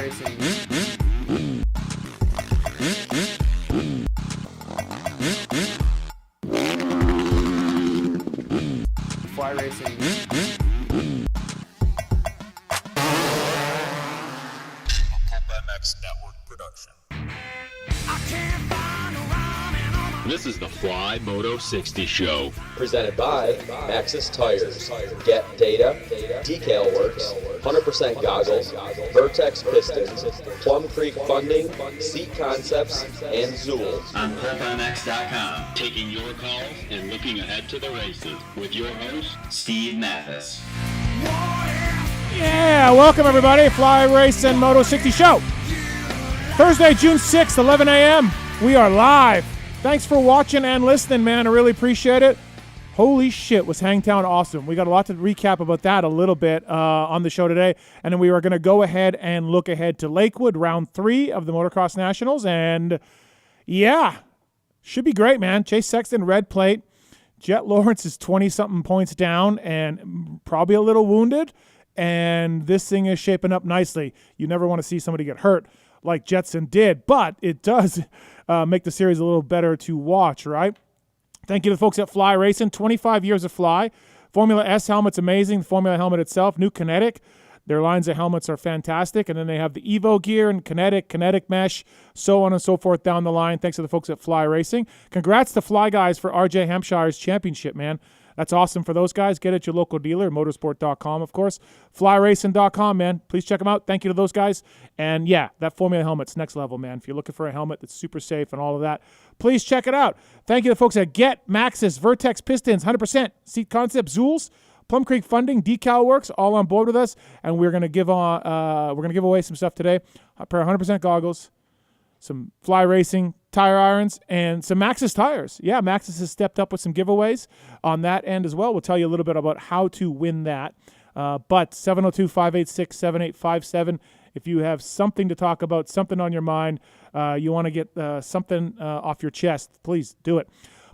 racing. Fly racing. MX Network production. This is the Fly Moto 60 Show. Presented by Maxxis Tires, Get Data, Decal Works, 100% Goggles, Vertex Pistons, Plum Creek Funding, Seat Concepts, and Zool. On PulpMX.com, taking your calls and looking ahead to the races with your host, Steve Mathis. Yeah, welcome everybody. Fly Racing Moto 60 Show. Thursday, June 6th, 11 a.m. We are live. Thanks for watching and listening, man. I really appreciate it. Holy shit, was Hangtown awesome. We got a lot to recap about that a little bit on the show today. And then we are going to go ahead and look ahead to Lakewood, round 3 of the Motocross Nationals. And yeah, should be great, man. Chase Sexton, red plate. Jet Lawrence is 20-something points down and probably a little wounded. And this thing is shaping up nicely. You never want to see somebody get hurt like Jetson did, but it does make the series a little better to watch, right? Thank you to the folks at Fly Racing. 25 years of Fly. Formula S helmet's amazing. The Formula helmet itself, new Kinetic. Their lines of helmets are fantastic. And then they have the Evo gear and Kinetic Mesh, so on and so forth down the line. Thanks to the folks at Fly Racing. Congrats to Fly Guys for RJ Hampshire's championship, man. That's awesome for those guys. Get it at your local dealer, motorsport.com, of course. Flyracing.com, man. Please check them out. Thank you to those guys. And, yeah, that Formula helmet's next level, man. If you're looking for a helmet that's super safe and all of that, please check it out. Thank you to the folks at Get, Maxxis, Vertex Pistons, 100%, Seat Concept, Zools, Plum Creek Funding, Decal Works, all on board with us. And we're going to give away some stuff today. A pair of 100% goggles, some Fly Racing tire irons, and some Maxxis tires. Yeah, Maxxis has stepped up with some giveaways on that end as well. We'll tell you a little bit about how to win that. But 702-586-7857, if you have something to talk about, something on your mind, you want to get something off your chest, please do it.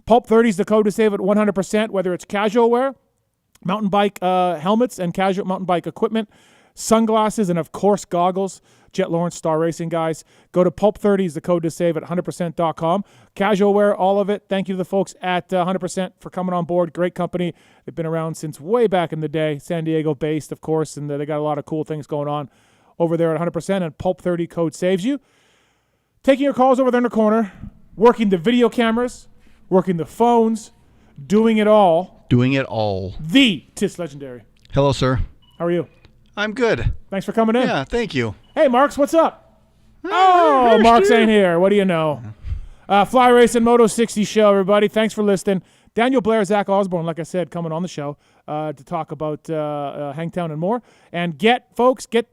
Pulp 30 is the code to save at 100%, whether it's casual wear, mountain bike helmets and casual mountain bike equipment, sunglasses, and of course goggles. Jet Lawrence, Star Racing guys. Go to Pulp30 is the code to save at 100%.com. Casual wear, all of it. Thank you to the folks at 100% for coming on board. Great company. They've been around since way back in the day. San Diego based, of course, and they got a lot of cool things going on over there at 100%, and Pulp30 code saves you. Taking your calls over there in the corner, working the video cameras, working the phones, doing it all. Doing it all. The Tis Legendary. Hello, sir. How are you? I'm good. Thanks for coming in. Yeah, thank you. Hey, Marks, what's up? Oh, Marks ain't here. What do you know? Fly Racing Moto 60 Show, everybody. Thanks for listening. Daniel Blair, Zach Osborne, like I said, coming on the show to talk about Hangtown and more. And get, folks, get.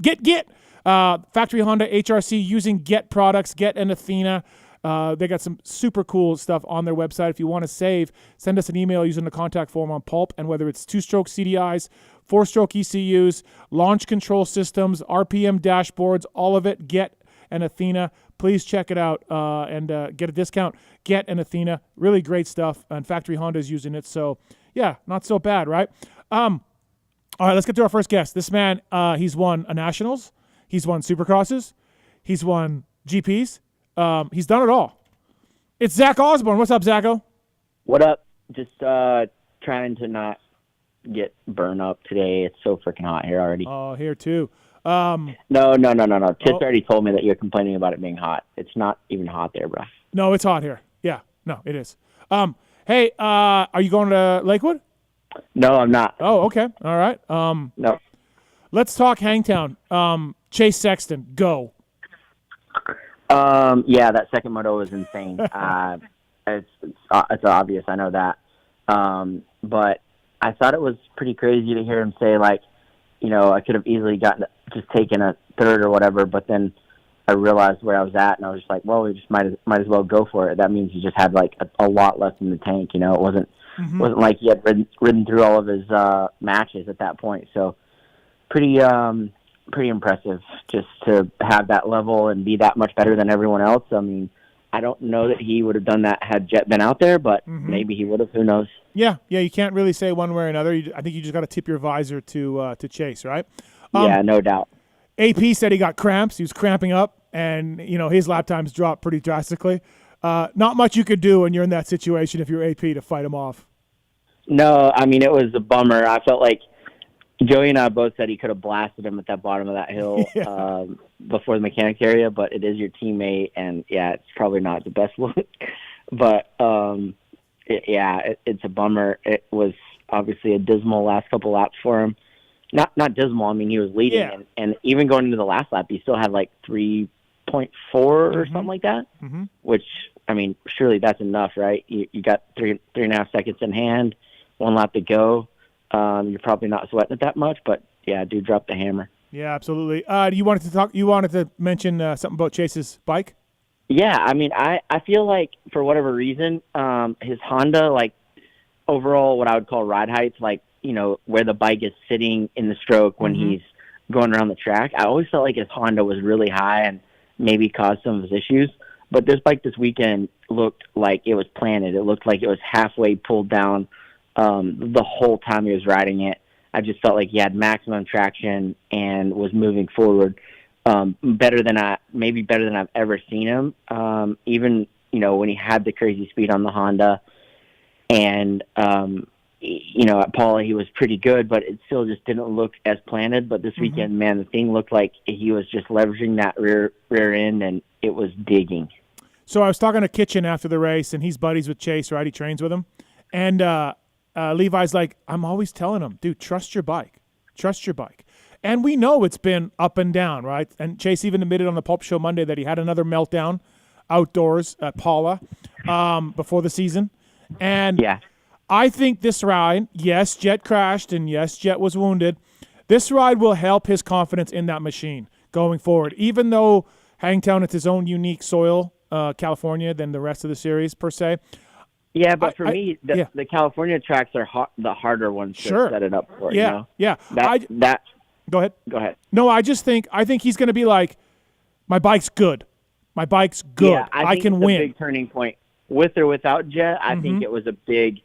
Factory Honda HRC using Get products, Get and Athena. They got some super cool stuff on their website. If you want to save, send us an email using the contact form on Pulp. And whether it's 2-stroke CDIs, 4-stroke ECUs, launch control systems, RPM dashboards, all of it, Get and Athena. Please check it out and get a discount. Get and Athena. Really great stuff. And Factory Honda is using it. So, yeah, not so bad, right? All right, let's get to our first guest. This man, he's won a Nationals. He's won Supercrosses. He's won GPs. He's done it all. It's Zach Osborne. What's up, Zacho? What up? Just trying to not get burned up today. It's so freaking hot here already. Oh, here too. No. Tits already told me that you're complaining about it being hot. It's not even hot there, bro. No, it's hot here. Yeah, no, it is. Hey, are you going to Lakewood? No, I'm not. Oh, okay. All right. No. Let's talk Hangtown. Chase Sexton, go. Yeah, that second moto was insane. It's obvious. I know that. But I thought it was pretty crazy to hear him say, like, you know, I could have easily just taken a third or whatever, but then I realized where I was at, and I was just like, well, we just might as well go for it. That means he just had, like, a lot less in the tank, you know. It wasn't like he had ridden through all of his matches at that point. So pretty impressive just to have that level and be that much better than everyone else. I mean, I don't know that he would have done that had Jet been out there, but maybe he would have. Who knows? Yeah, you can't really say one way or another. I think you just got to tip your visor to Chase, right? Yeah, no doubt. AP said he got cramps. He was cramping up, and his lap times dropped pretty drastically. Not much you could do when you're in that situation if you're AP to fight him off. No, I mean, it was a bummer. I felt like Joey and I both said he could have blasted him at that bottom of that hill before the mechanics area, but it is your teammate, and it's probably not the best look. But it's a bummer. It was obviously a dismal last couple laps for him. Not dismal. I mean, he was leading, and even going into the last lap, he still had like 3.4 or something like that. Mm-hmm. Which, I mean, surely that's enough, right? You got 3.5 seconds in hand, 1 lap to go. You're probably not sweating it that much, but dude, drop the hammer. Yeah, absolutely. You wanted to mention something about Chase's bike? Yeah, I mean, I feel like for whatever reason, his Honda, like overall, what I would call ride heights, like where the bike is sitting in the stroke when he's going around the track. I always felt like his Honda was really high and maybe caused some of his issues. But this bike this weekend looked like it was planted. It looked like it was halfway pulled down the whole time he was riding it. I just felt like he had maximum traction and was moving forward better than I've ever seen him. Even when he had the crazy speed on the Honda, and at Paula he was pretty good, but it still just didn't look as planted. But this weekend, man, the thing looked like he was just leveraging that rear end, and it was digging. So I was talking to Kitchen after the race, and he's buddies with Chase, right? He trains with him, and Levi's like, I'm always telling him, dude, trust your bike. And we know it's been up and down, right? And Chase even admitted on the Pulp Show Monday that he had another meltdown outdoors at Paula before the season. And I think this ride, yes, Jet crashed, and yes, Jet was wounded. This ride will help his confidence in that machine going forward, even though Hangtown is his own unique soil, California, than the rest of the series, per se. Yeah, but for me, the California tracks are the harder ones to set it up for. Yeah. Go ahead. No, I think he's going to be like, my bike's good. Yeah, I can win. Big turning point with or without Jet. I think it was a big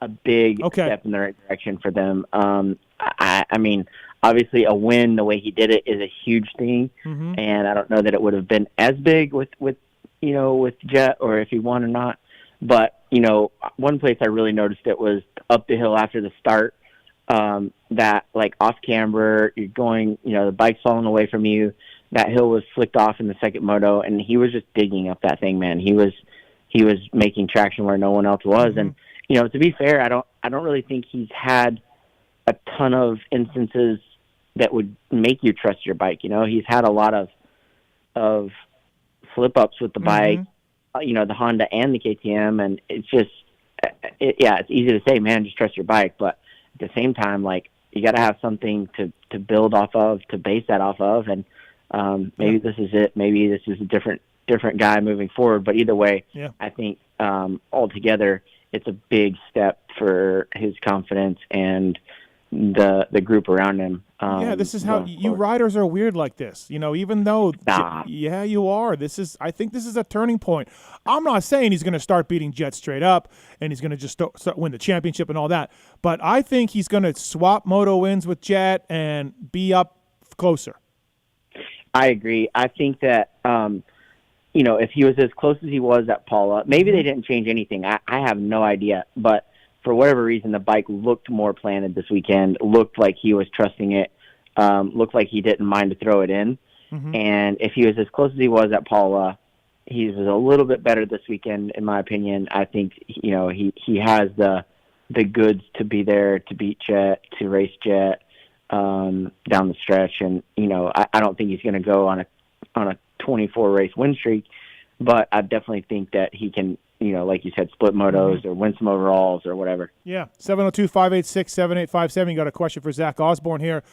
step in the right direction for them. I mean, obviously, a win the way he did it is a huge thing, and I don't know that it would have been as big with Jet or if he won or not. But one place I really noticed it was up the hill after the start. That like off camber, you're going, the bike's falling away from you. That hill was flicked off in the second moto, and he was just digging up that thing, man. He was making traction where no one else was, and to be fair, I don't really think he's had a ton of instances that would make you trust your bike. He's had a lot of slip ups with the bike, the Honda and the KTM, and it's just it's easy to say, man, just trust your bike, but at the same time, like, you got to have something to build off of, to base that off of, and maybe this is it. Maybe this is a different guy moving forward. But either way, I think altogether it's a big step for his confidence and the group around him. This is how you riders are weird like this. Even though, you are. I think this is a turning point. I'm not saying he's going to start beating Jet straight up and he's going to just start win the championship and all that. But I think he's going to swap Moto wins with Jet and be up closer. I agree. I think that, if he was as close as he was at Paula, maybe they didn't change anything. I have no idea. But for whatever reason, the bike looked more planted this weekend, looked like he was trusting it, looked like he didn't mind to throw it in. And if he was as close as he was at Paula, he was a little bit better this weekend, in my opinion. I think, he has the goods to be there, to beat Jet, to race Jet down the stretch. And, I don't think he's going to go on a 24 race win streak, but I definitely think that he can, like you said, split motos or win some overalls or whatever. Yeah, 702-586-7857. You got a question for Zach Osborne here.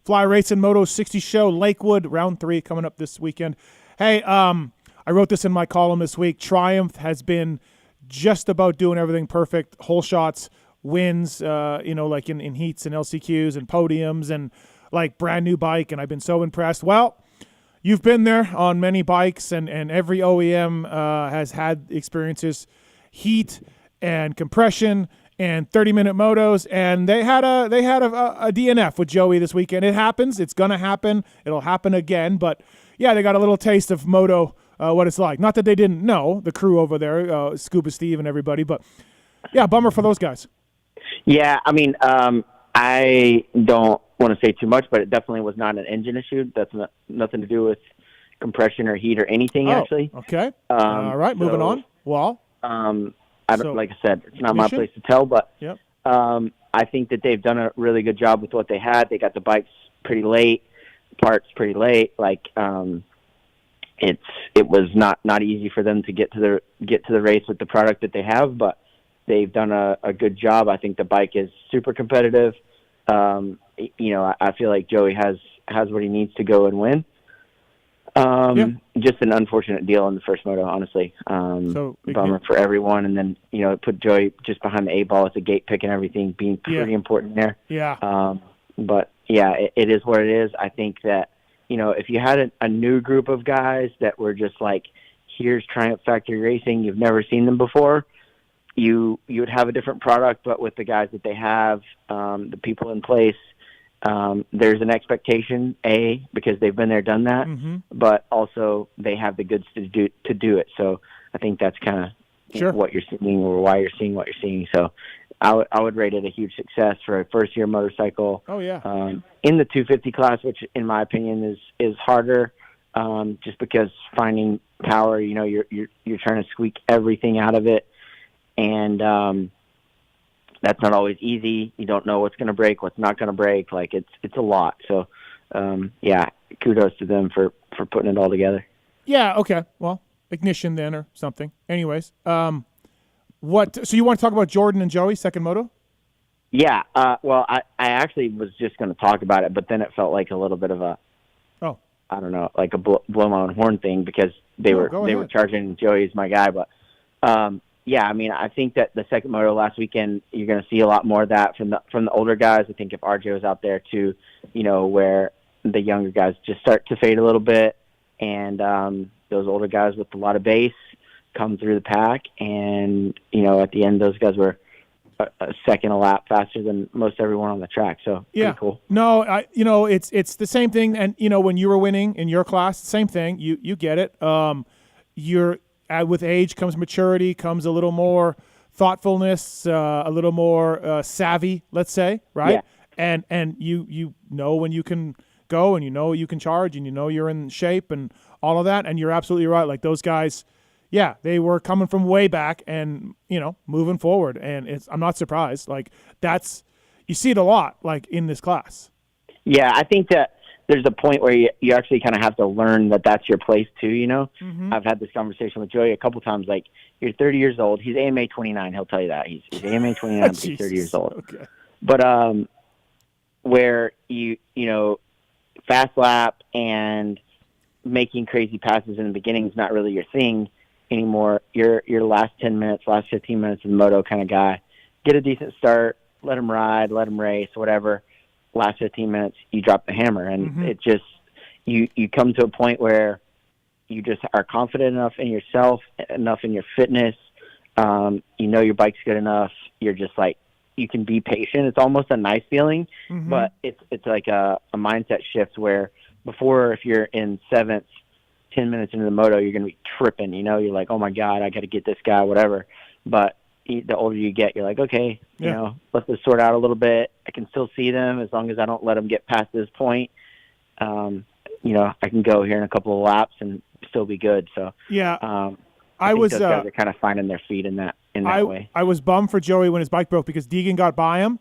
Fly Racing Moto 60 show, Lakewood, round 3 coming up this weekend. Hey, I wrote this in my column this week. Triumph has been just about doing everything perfect. Whole shots, wins, like in heats and LCQs and podiums and like brand new bike, and I've been so impressed. Well, you've been there on many bikes, and every OEM has had experiences, heat and compression and 30-minute motos, and they had a DNF with Joey this weekend. It happens. It's gonna happen. It'll happen again. But yeah, they got a little taste of moto, what it's like. Not that they didn't know, the crew over there, Scuba Steve and everybody, but yeah, bummer for those guys. Yeah, I mean, I don't want to say too much, but it definitely was not an engine issue. That's nothing to do with compression or heat or anything, actually. Okay. All right, moving on. Well, like I said, it's not my place to tell, but yep. I think that they've done a really good job with what they had. They got the bikes pretty late, parts pretty late. Like, it was not easy for them to get to the race with the product that they have, but they've done a good job. I think the bike is super competitive. I feel like Joey has what he needs to go and win. Just an unfortunate deal in the first moto, honestly. Bummer for everyone. And then, put Joey just behind the 8-ball with the gate pick and everything being pretty important there. Yeah. But yeah, it is what it is. I think that, if you had a new group of guys that were just like, here's Triumph Factory Racing, you've never seen them before, you would have a different product. But with the guys that they have, the people in place, there's an expectation, because they've been there, done that, but also they have the goods to do it. So I think that's kind of what you're seeing, or why you're seeing what you're seeing. So I would rate it a huge success for a first-year motorcycle. Oh yeah. In the 250 class, which in my opinion is harder, just because finding power, you're trying to squeak everything out of it, and that's not always easy. You don't know what's going to break, what's not going to break. Like, it's a lot. So, kudos to them for putting it all together. Yeah, okay. Well, ignition then or something. Anyways, so you want to talk about Jordan and Joey, second moto? Yeah. Well, I actually was just going to talk about it, but then it felt like a little bit of a, I don't know, like a blow my own horn thing, because they were charging Joey's my guy. But, yeah, I mean, I think that the second moto last weekend, you're going to see a lot more of that from the older guys. I think if RJ was out there too, where the younger guys just start to fade a little bit, and those older guys with a lot of base come through the pack, and at the end, those guys were a second a lap faster than most everyone on the track. So pretty cool. No, it's the same thing. And when you were winning in your class, same thing. You get it. With age comes maturity, comes a little more thoughtfulness, a little more savvy, let's say, right? Yeah. And you know when you can go, and you can charge, and you're in shape and all of that. And you're absolutely right. Like, those guys, yeah, they were coming from way back and, moving forward. And I'm not surprised. Like, you see it a lot, like, in this class. Yeah, I think that there's a point where you actually kind of have to learn that that's your place too, I've had this conversation with Joey a couple times. Like, you're 30 years old. He's AMA 29. He'll tell you that. He's AMA 29, but he's 30 years old. Okay. But where you fast lap and making crazy passes in the beginning is not really your thing anymore. You're last 10 minutes, last 15 minutes of the moto kind of guy. Get a decent start, let him ride, let him race, whatever. Last 15 minutes, you drop the hammer, and it just you come to a point where you just are confident enough in yourself, enough in your fitness. Your bike's good enough. You're just like, you can be patient. It's almost a nice feeling, but it's like a mindset shift where before, if you're in seventh, 10 minutes into the moto, you're going to be tripping. You're like, oh my God, I got to get this guy, whatever. But the older you get, you're like, okay, let's just sort out a little bit. I can still see them as long as I don't let them get past this point. I can go here in a couple of laps and still be good. So yeah, I was those guys are kind of finding their feet in that way. I was bummed for Joey when his bike broke, because Deegan got by him,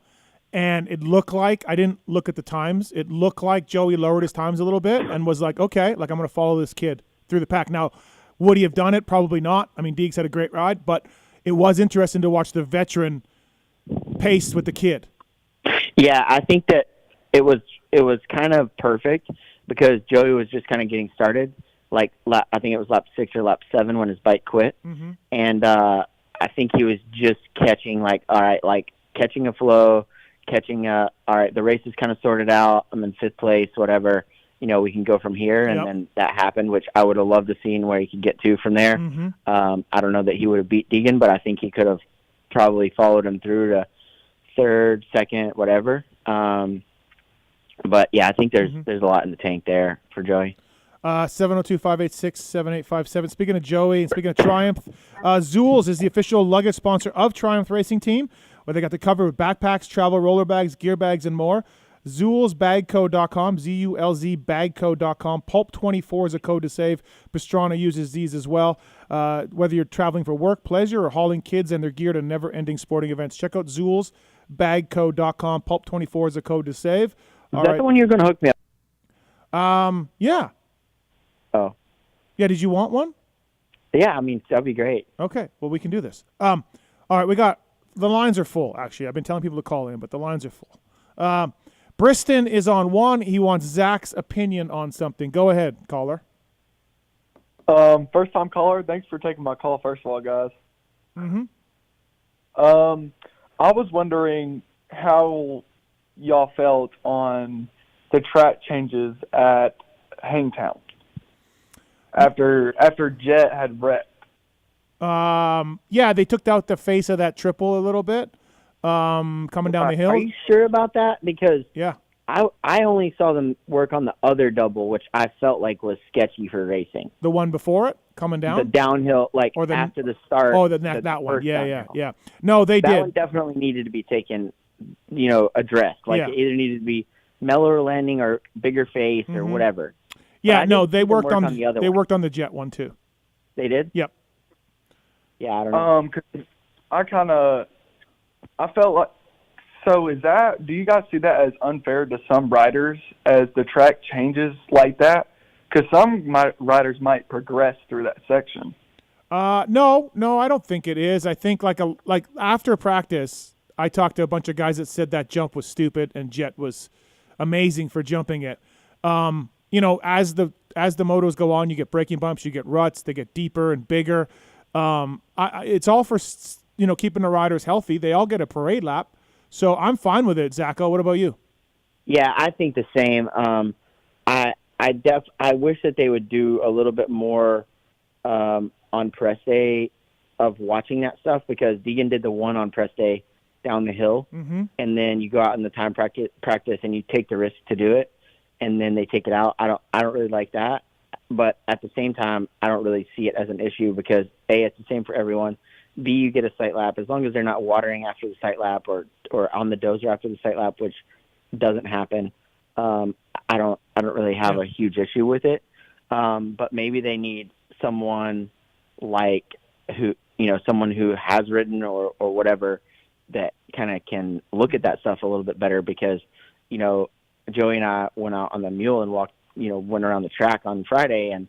and it looked like, I didn't look at the times, it looked like Joey lowered his times a little bit and was like, okay, like, I'm going to follow this kid through the pack. Now, would he have done it? Probably not. I mean, Deegs had a great ride, but it was interesting to watch the veteran pace with the kid. Yeah, I think that it was kind of perfect, because Joey was just kind of getting started. Like, I think it was lap 6 or lap 7 when his bike quit. And I think he was just catching, like, all right, like, catching a flow, all right, the race is kind of sorted out. I'm in 5th place, whatever. We can go from here. And then that happened, which I would have loved to seen where he could get to from there. I don't know that he would have beat Deegan, but I think he could have probably followed him through to third, second, whatever. But yeah, I think there's a lot in the tank there for Joey. 702-586-7857. Speaking of Joey and speaking of Triumph, Zool's is the official luggage sponsor of Triumph Racing Team, where they got the cover with backpacks, travel roller bags, gear bags, and more. ZoolsBagCo.com, Z-U-L-Z bagco.com. Pulp24 is a code to save. Pastrana uses these as well. Whether you're traveling for work, pleasure, or hauling kids and their gear to never-ending sporting events, check out ZoolsBagCo.com. Pulp24 is a code to save. Is that the one you're going to hook me up? Yeah. Oh. Yeah, did you want one? Yeah, I mean, that'd be great. Okay, well, we can do this. All right, the lines are full, actually. I've been telling people to call in, but the lines are full. Briston is on one. He wants Zach's opinion on something. Go ahead, caller. First-time caller. Thanks for taking my call, first of all, guys. Mm-hmm. I was wondering how y'all felt on the track changes at Hangtown after Jet had wrecked. Yeah, they took out the face of that triple a little bit, coming down the hill. Are you sure about that? Because yeah, I only saw them work on the other double, which I felt like was sketchy for racing. The one before it, coming down? The downhill, after the start. Oh, that one. Yeah. No, they did. That one definitely needed to be taken, addressed. It either needed to be mellower landing or bigger face or whatever. Yeah, no, they worked on the other They one. worked on the Jet one too. They did? Yep. Yeah, I don't know. 'Cause I felt like, so do you guys see that as unfair to some riders as the track changes like that? Because some riders might progress through that section. No, I don't think it is. I think like after practice, I talked to a bunch of guys that said that jump was stupid and Jet was amazing for jumping it. As the motos go on, you get braking bumps, you get ruts, they get deeper and bigger. It's all for keeping the riders healthy. They all get a parade lap, so I'm fine with it. Zacho, what about you? Yeah, I think the same. I wish that they would do a little bit more on press day of watching that stuff, because Deegan did the one on press day down the hill, and then you go out in the time practice and you take the risk to do it, and then they take it out. I don't really like that, but at the same time, I don't really see it as an issue because A, it's the same for everyone. B, you get a sight lap as long as they're not watering after the sight lap or on the dozer after the sight lap, which doesn't happen. I don't really have a huge issue with it. But maybe they need someone someone who has ridden or whatever that kind of can look at that stuff a little bit better, because, Joey and I went out on the mule and went around the track on Friday, and,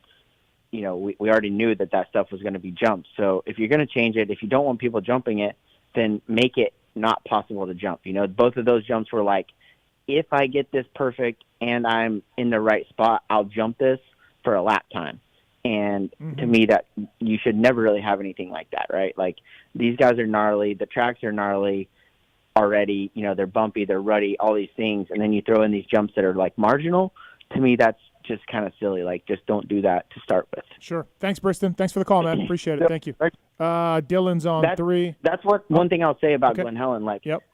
we already knew that stuff was going to be jumped. So if you're going to change it, if you don't want people jumping it, then make it not possible to jump. Both of those jumps were like, if I get this perfect and I'm in the right spot, I'll jump this for a lap time. And to me, that you should never really have anything like that, right? Like, these guys are gnarly. The tracks are gnarly already. They're bumpy, they're ruddy, all these things. And then you throw in these jumps that are, marginal. To me, that's just kind of silly. Just don't do that to start with. Sure. Thanks, Briston. Thanks for the call, man. Appreciate it. Thank you. Dylan's on 3. That's one thing I'll say about Glen Helen.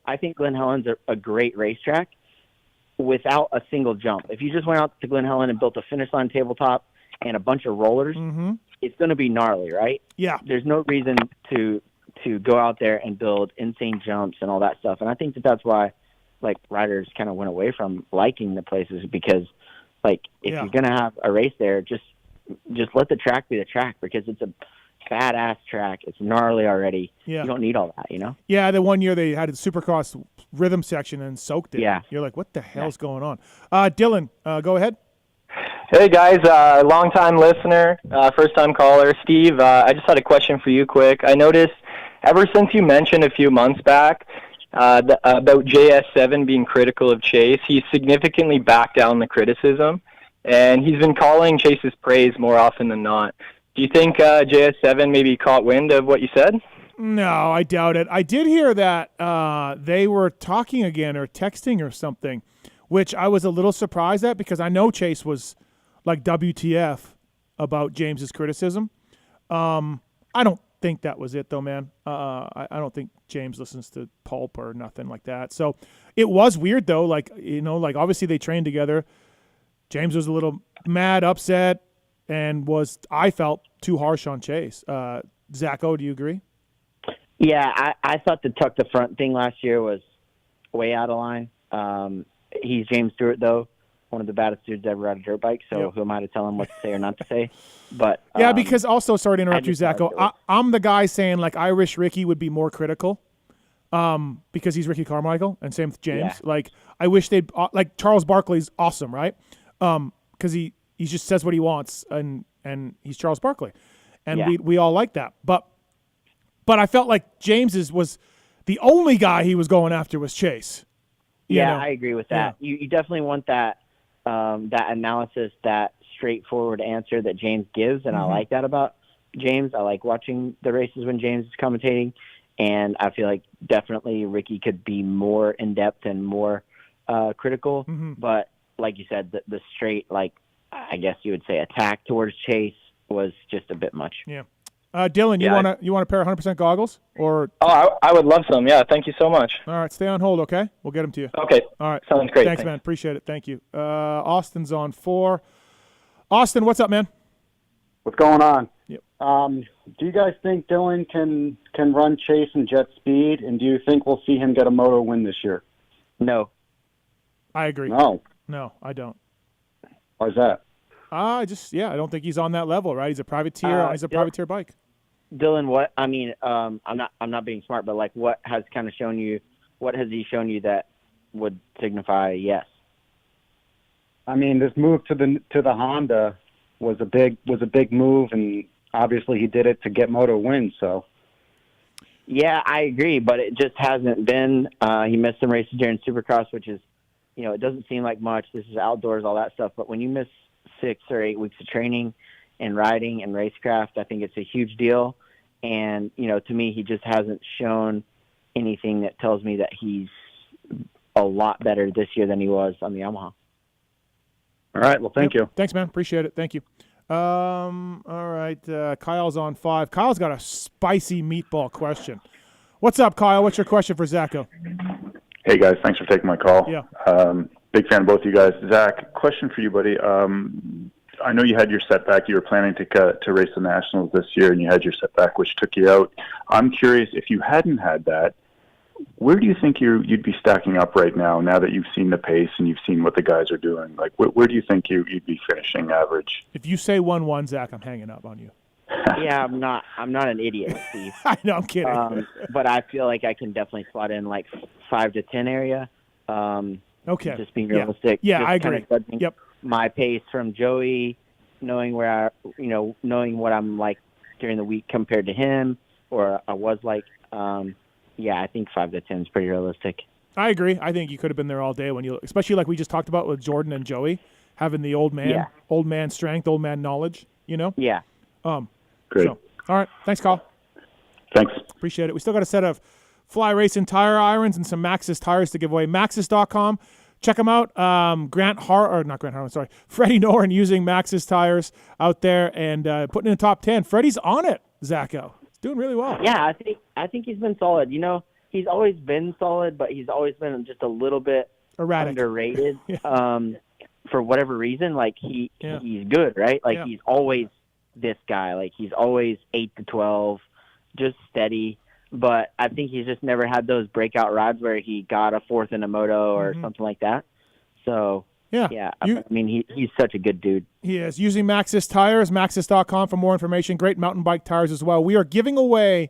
I think Glen Helen's a great racetrack without a single jump. If you just went out to Glen Helen and built a finish line tabletop and a bunch of rollers, it's going to be gnarly, right? Yeah. There's no reason to go out there and build insane jumps and all that stuff. And I think that's why, riders kind of went away from liking the places, because, if you're going to have a race there, just let the track be the track, because it's a badass track. It's gnarly already. Yeah. You don't need all that, Yeah, the one year they had a Supercross rhythm section and soaked it. Yeah. You're like, what the hell's going on? Dylan, go ahead. Hey, guys, long-time listener, first-time caller. Steve, I just had a question for you quick. I noticed ever since you mentioned a few months back about JS7 being critical of Chase, he's significantly backed down the criticism, and he's been calling Chase's praise more often than not. Do you think JS7 maybe caught wind of what you said? No, I doubt it. I did hear that they were talking again or texting or something, which I was a little surprised at, because I know Chase was like WTF about James's criticism. I don't think that was it, though, man. I don't think James listens to Pulp or nothing like that. So it was weird, though. Like, obviously they trained together. James was a little mad, upset, and I felt, too harsh on Chase. Zacho, do you agree? Yeah, I thought the tuck the front thing last year was way out of line. He's James Stewart, though, one of the baddest dudes ever ride a dirt bike, so who am I to tell him what to say or not to say? But yeah, because also, sorry to interrupt you, Zacho, I'm the guy saying, like, I wish Ricky would be more critical because he's Ricky Carmichael, and same with James. Yeah. Like, I wish they'd – like, Charles Barkley's awesome, right? Because he just says what he wants, and he's Charles Barkley. And we all like that. But I felt like James's was the only guy he was going after was Chase. I agree with that. Yeah. You definitely want that analysis, that straightforward answer that James gives, and I like that about James. I like watching the races when James is commentating, and I feel like definitely Ricky could be more in-depth and more critical. But like you said, the straight, like, I guess you would say attack towards Chase was just a bit much. Yeah. Dylan, you want a pair of 100% goggles? Or I would love some. Yeah, thank you so much. All right, stay on hold, okay? We'll get them to you. Okay. All right. Sounds great. Thanks, man. Appreciate it. Thank you. Austin's on 4. Austin, what's up, man? What's going on? Yep. Do you guys think Dylan can run Chase and jet speed, and do you think we'll see him get a moto win this year? No. I agree. No, I don't. Why is that? Uh, I don't think he's on that level, right? He's a privateer. He's a privateer bike. Dylan, I'm not being smart, but like, what has he shown you that would signify yes? I mean, this move to the Honda was a big move, and obviously he did it to get Moto wins. So. Yeah, I agree, but it just hasn't been. He missed some races during Supercross, which is, it doesn't seem like much. This is outdoors, all that stuff. But when you miss 6 or 8 weeks of training and riding and racecraft, I think it's a huge deal. And, to me, he just hasn't shown anything that tells me that he's a lot better this year than he was on the Yamaha. All right. Well, thank you. Thanks, man. Appreciate it. Thank you. All right. Kyle's on 5. Kyle's got a spicy meatball question. What's up, Kyle? What's your question for Zacho? Hey, guys. Thanks for taking my call. Yeah. Big fan of both you guys. Zach, question for you, buddy. I know you had your setback. You were planning to race the Nationals this year, and you had your setback, which took you out. I'm curious, if you hadn't had that, where do you think you'd be stacking up right now that you've seen the pace and you've seen what the guys are doing? Like, where do you think you'd be finishing average? If you say 1-1, Zach, I'm hanging up on you. Yeah, I'm not an idiot, Steve. I know, I'm kidding. But I feel like I can definitely slot in like 5 to 10 area. Okay. Just being realistic. Yeah, just I agree. Yep. My pace from Joey, knowing knowing what I'm like during the week compared to him, or I was like, I think 5 to 10 is pretty realistic. I agree. I think you could have been there all day especially like we just talked about with Jordan and Joey, having the old man strength, old man knowledge, Yeah. Great. So, all right. Thanks, Carl. Thanks. Appreciate it. We still got a set of Fly Racing tire irons and some Maxxis tires to give away. Maxxis.com. Check them out. Freddie Noren using Maxxis tires out there and putting in the top 10. Freddie's on it, Zacho. He's doing really well. Yeah, I think he's been solid. He's always been solid, but he's always been just a little bit erratic, underrated. For whatever reason, like he's good, right? Like he's always this guy. Like he's always 8 to 12, just steady. But I think he's just never had those breakout rides where he got a 4th in a moto or something like that. So, he's such a good dude. He is. Using Maxxis tires, Maxxis.com for more information. Great mountain bike tires as well. We are giving away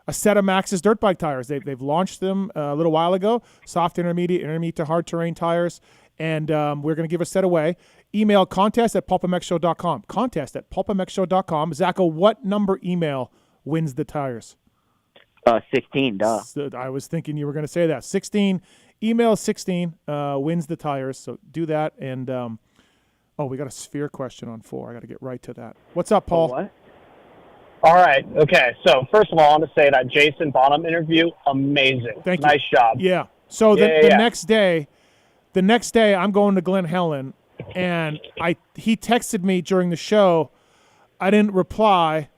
a set of Maxxis dirt bike tires. They've launched them a little while ago. Soft, intermediate to hard terrain tires. And we're going to give a set away. Email contest@pulpmxshow.com. Contest@pulpmxshow.com. Zacho, what number email wins the tires? 16, duh. So I was thinking you were going to say that. 16, email 16 wins the tires. So do that. And, we got a sphere question on 4. I got to get right to that. What's up, Paul? What? All right. Okay. So first of all, I want to say that Jason Bonham interview, amazing. Thank you. Nice job. Yeah. So the next day, I'm going to Glen Helen, and he texted me during the show. I didn't reply.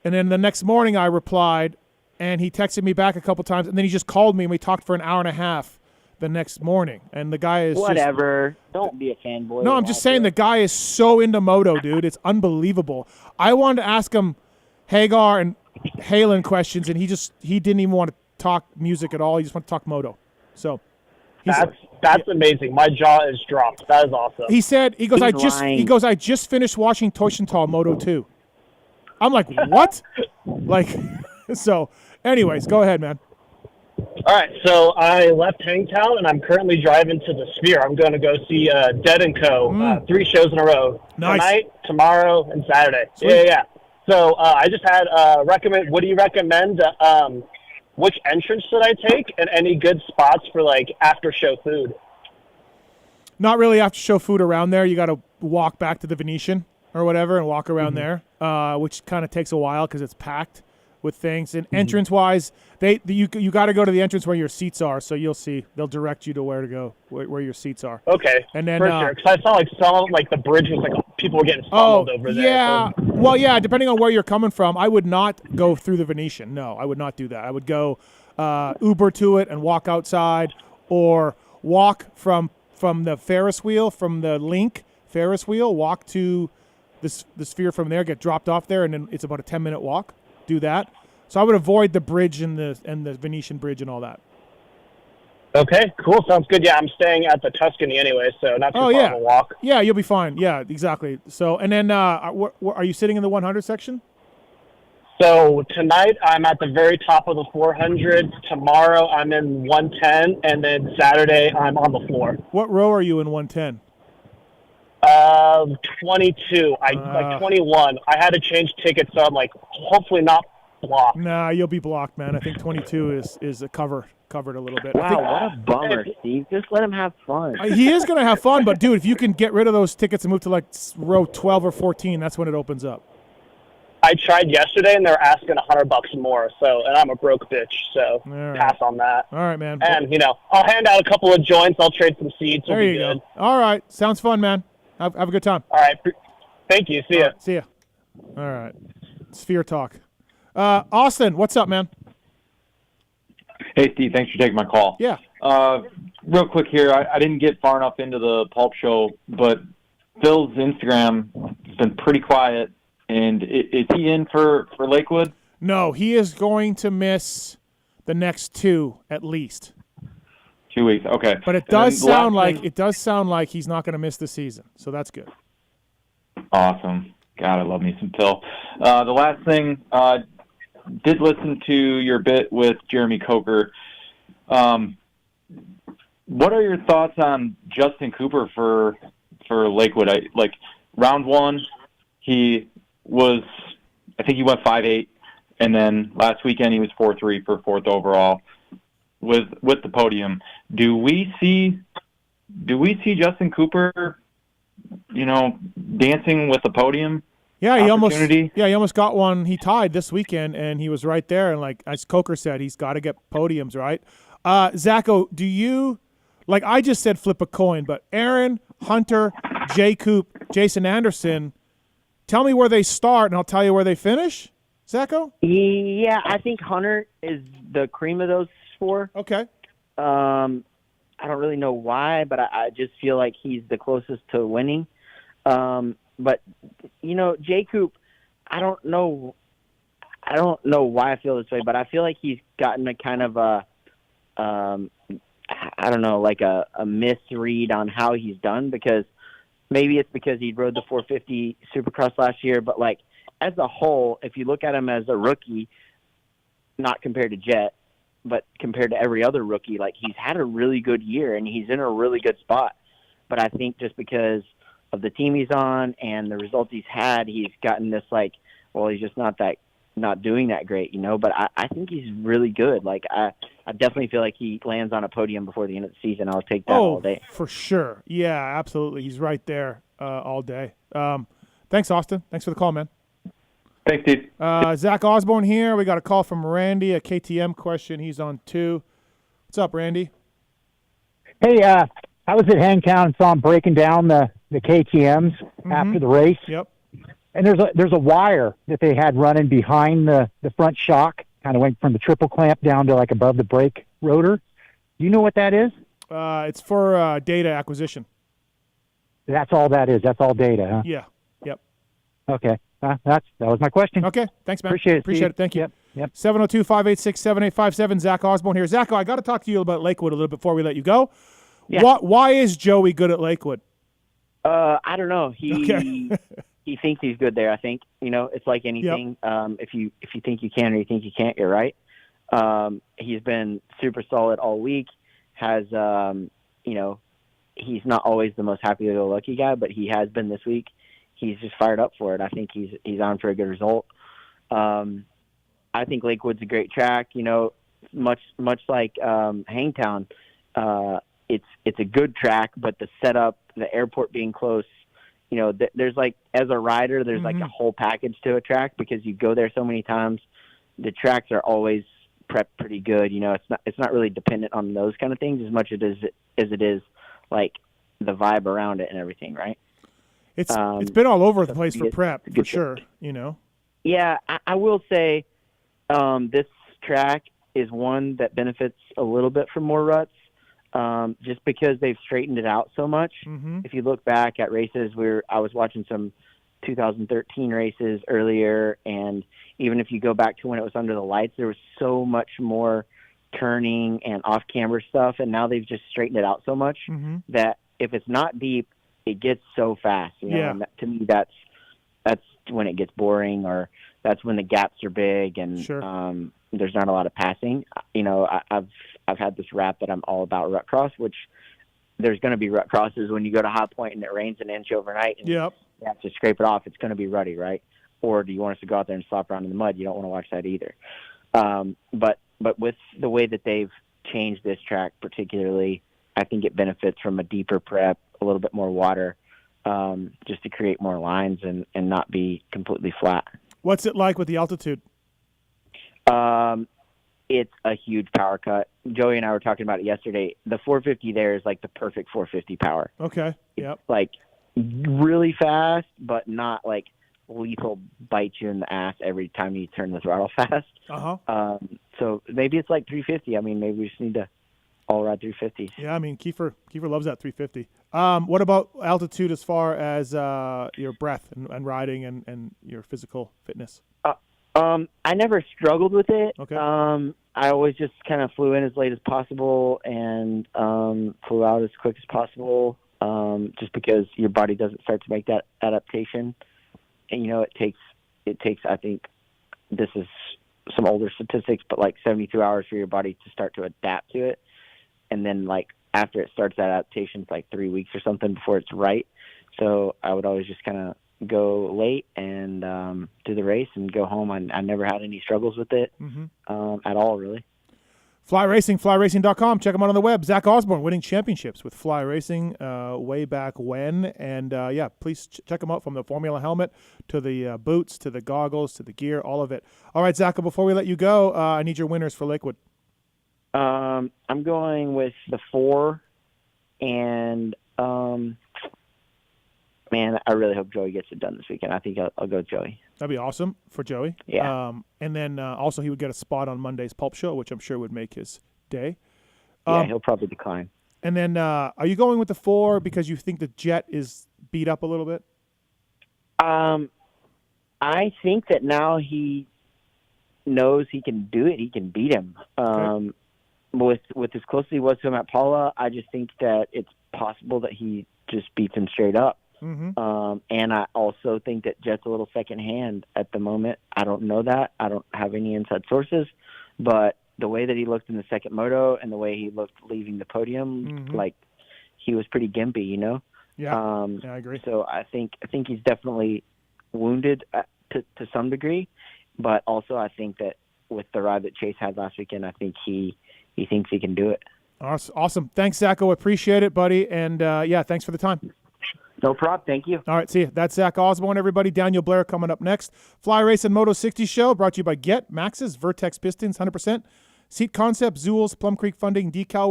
And then the next morning I replied, and he texted me back a couple times, and then he just called me, and we talked for an hour and a half the next morning. And the guy is whatever. Don't be a fanboy. No, I'm just saying the guy is so into moto, dude. It's unbelievable. I wanted to ask him Hagar and Halen questions, and he didn't even want to talk music at all. He just wanted to talk moto. So that's amazing. My jaw is dropped. That is awesome. He said, he goes, He's I just finished watching Toshiontal Moto 2. I'm like, what? Like, so, anyways, go ahead, man. All right, so I left Hangtown, and I'm currently driving to the Sphere. I'm going to go see Dead & Co. 3 shows in a row. Nice. Tonight, tomorrow, and Saturday. Sweet. Yeah. So I just had what do you recommend? Which entrance should I take, and any good spots for, like, after-show food? Not really after show food around there. You got to walk back to the Venetian or whatever and walk around there, which kind of takes a while because it's packed with things. And entrance-wise, you got to go to the entrance where your seats are, so you'll see. They'll direct you to where to go, where your seats are. Okay, and then, for sure. Because I saw, like, some, like, the bridge was, like, people were getting fumbled over there. Yeah. So. Well, yeah, depending on where you're coming from, I would not go through the Venetian. No, I would not do that. I would go Uber to it and walk outside, or walk from the Ferris wheel, from the Link Ferris wheel, walk to the Sphere from there, get dropped off there, and then it's about a 10-minute walk. Do that. So I would avoid the bridge and the Venetian bridge and all that. Okay, cool. Sounds good. Yeah, I'm staying at the Tuscany anyway, so not too far of a walk. Yeah, you'll be fine. Yeah, exactly. So, and then are you sitting in the 100 section? So tonight I'm at the very top of the 400. Tomorrow I'm in 110, and then Saturday I'm on the floor. What row are you in 110? 22. Like 21. I had to change tickets, so I'm like, hopefully not blocked. Nah, you'll be blocked, man. I think 22 is covered a little bit. Wow, what a bummer, Steve. Just let him have fun. He is going to have fun, but, dude, if you can get rid of those tickets and move to, like, row 12 or 14, that's when it opens up. I tried yesterday, and they're asking $100 more, and I'm a broke bitch, so pass on that. All right, man. And, I'll hand out a couple of joints. I'll trade some seats. There you go. All right. Sounds fun, man. Have a good time. All right. Thank you. See ya. See ya. All right. Sphere talk. Austin, what's up, man? Hey, Steve. Thanks for taking my call. Yeah. Real quick here. I didn't get far enough into the Pulp Show, but Phil's Instagram has been pretty quiet. And is he in for Lakewood? No, he is going to miss the next 2 at least. 2 weeks, okay. But it does sound like he's not going to miss the season, so that's good. Awesome. God, I love me some Phil. The last thing, did listen to your bit with Jeremy Coker. What are your thoughts on Justin Cooper for Lakewood? Round 1, I think he went 5.8, and then last weekend he was 4.3 for 4th overall with the podium. Do we see Justin Cooper, dancing with the podium? Yeah, he almost got one. He tied this weekend, and he was right there. And like as Coker said, he's got to get podiums, right? Zacho, do you I just said flip a coin, but Aaron, Hunter, Jay Coop, Jason Anderson. Tell me where they start, and I'll tell you where they finish. Zacho? Yeah, I think Hunter is the cream of those 4. Okay. I don't really know why, but I just feel like he's the closest to winning. But Jay Coop, I don't know why I feel this way, but I feel like he's gotten a kind of a misread on how he's done, because maybe it's because he rode the 450 Supercross last year, but as a whole, if you look at him as a rookie, not compared to Jet, but compared to every other rookie, he's had a really good year and he's in a really good spot. But I think just because of the team he's on and the results he's had, he's gotten this he's just not doing that great, But I think he's really good. I definitely feel like he lands on a podium before the end of the season. I'll take that all day. For sure. Yeah, absolutely. He's right there all day. Thanks, Austin. Thanks for the call, man. Thanks, Steve. Zach Osborne here. We got a call from Randy, a KTM question. He's on 2. What's up, Randy? Hey, I was at Hangtown and saw him breaking down the KTMs after the race. Yep. And there's a wire that they had running behind the front shock, kind of went from the triple clamp down to like above the brake rotor. Do you know what that is? It's for data acquisition. That's all that is. That's all data, huh? Yeah. Yep. Okay. That was my question. Okay. Thanks, man. Appreciate it. Thank you. Yep. 702-586-7857. Zach Osborne here. Zach, I got to talk to you about Lakewood a little bit before we let you go. Yeah. Why is Joey good at Lakewood? I don't know. He thinks he's good there. I think it's like anything. If you think you can or you think you can't, you're right. He's been super solid all week. Has he's not always the most happy-go-lucky guy, but he has been this week. He's just fired up for it. I think he's on for a good result. I think Lakewood's a great track. Much like Hangtown, it's a good track, but the setup, the airport being close, there's like, as a rider, there's like a whole package to a track because you go there so many times. The tracks are always prepped pretty good. It's not really dependent on those kind of things as much as it is like the vibe around it and everything, right? It's been all over the place for prep, for sure, Yeah, I will say this track is one that benefits a little bit from more ruts just because they've straightened it out so much. If you look back at races, I was watching some 2013 races earlier, and even if you go back to when it was under the lights, there was so much more turning and off-camera stuff, and now they've just straightened it out so much that if it's not deep, it gets so fast. And to me, that's when it gets boring, or that's when the gaps are big and there's not a lot of passing. I've had this rap that I'm all about rut cross, which there's going to be rut crosses when you go to High Point and it rains an inch overnight and you have to scrape it off. It's going to be ruddy, right? Or do you want us to go out there and slop around in the mud? You don't want to watch that either. But with the way that they've changed this track particularly, I think it benefits from a deeper prep, a little bit more water, just to create more lines and not be completely flat. What's it like with the altitude? It's a huge power cut. Joey and I were talking about it yesterday. The 450 there is like the perfect 450 power. Okay. Yep. Like really fast, but not like lethal, bite you in the ass every time you turn the throttle fast. So maybe it's like 350. I mean, maybe we just need to all ride 350s. Yeah, I mean, Kiefer loves that 350. What about altitude as far as your breath and riding and your physical fitness? I never struggled with it. Okay. I always just kind of flew in as late as possible and flew out as quick as possible, just because your body doesn't start to make that adaptation. And, it takes, I think, this is some older statistics, but like 72 hours for your body to start to adapt to it. And then, like, after it starts that adaptation, it's like 3 weeks or something before it's right. So I would always just kind of go late and do the race and go home. I never had any struggles with it at all, really. Fly Racing, flyracing.com. Check them out on the web. Zach Osborne winning championships with Fly Racing way back when. And, please check them out from the Formula helmet to the boots to the goggles to the gear, all of it. All right, Zach, before we let you go, I need your winners for Lakewood. I'm going with the 4, and man, I really hope Joey gets it done this weekend. I think I'll go with Joey. That'd be awesome for Joey. Yeah. And then also he would get a spot on Monday's Pulp Show, which I'm sure would make his day. Yeah, he'll probably decline. And then are you going with the 4 because you think the Jet is beat up a little bit? I think that now he knows he can do it. He can beat him. Okay. With as close as he was to him at Paula, I just think that it's possible that he just beats him straight up. And I also think that Jet's a little secondhand at the moment. I don't know that. I don't have any inside sources, but the way that he looked in the second moto and the way he looked leaving the podium, like he was pretty gimpy, Yeah, I agree. So I think he's definitely wounded to some degree, but also I think that with the ride that Chase had last weekend, I think he thinks he can do it. Awesome. Thanks, Zacho. Appreciate it, buddy. And thanks for the time. No problem. Thank you. All right, see you. That's Zach Osborne, everybody. Daniel Blair coming up next. Fly Racing Moto 60 Show brought to you by Get, Maxxis, Vertex Pistons, 100%. Seat Concepts, Zools, Plum Creek Funding, Decal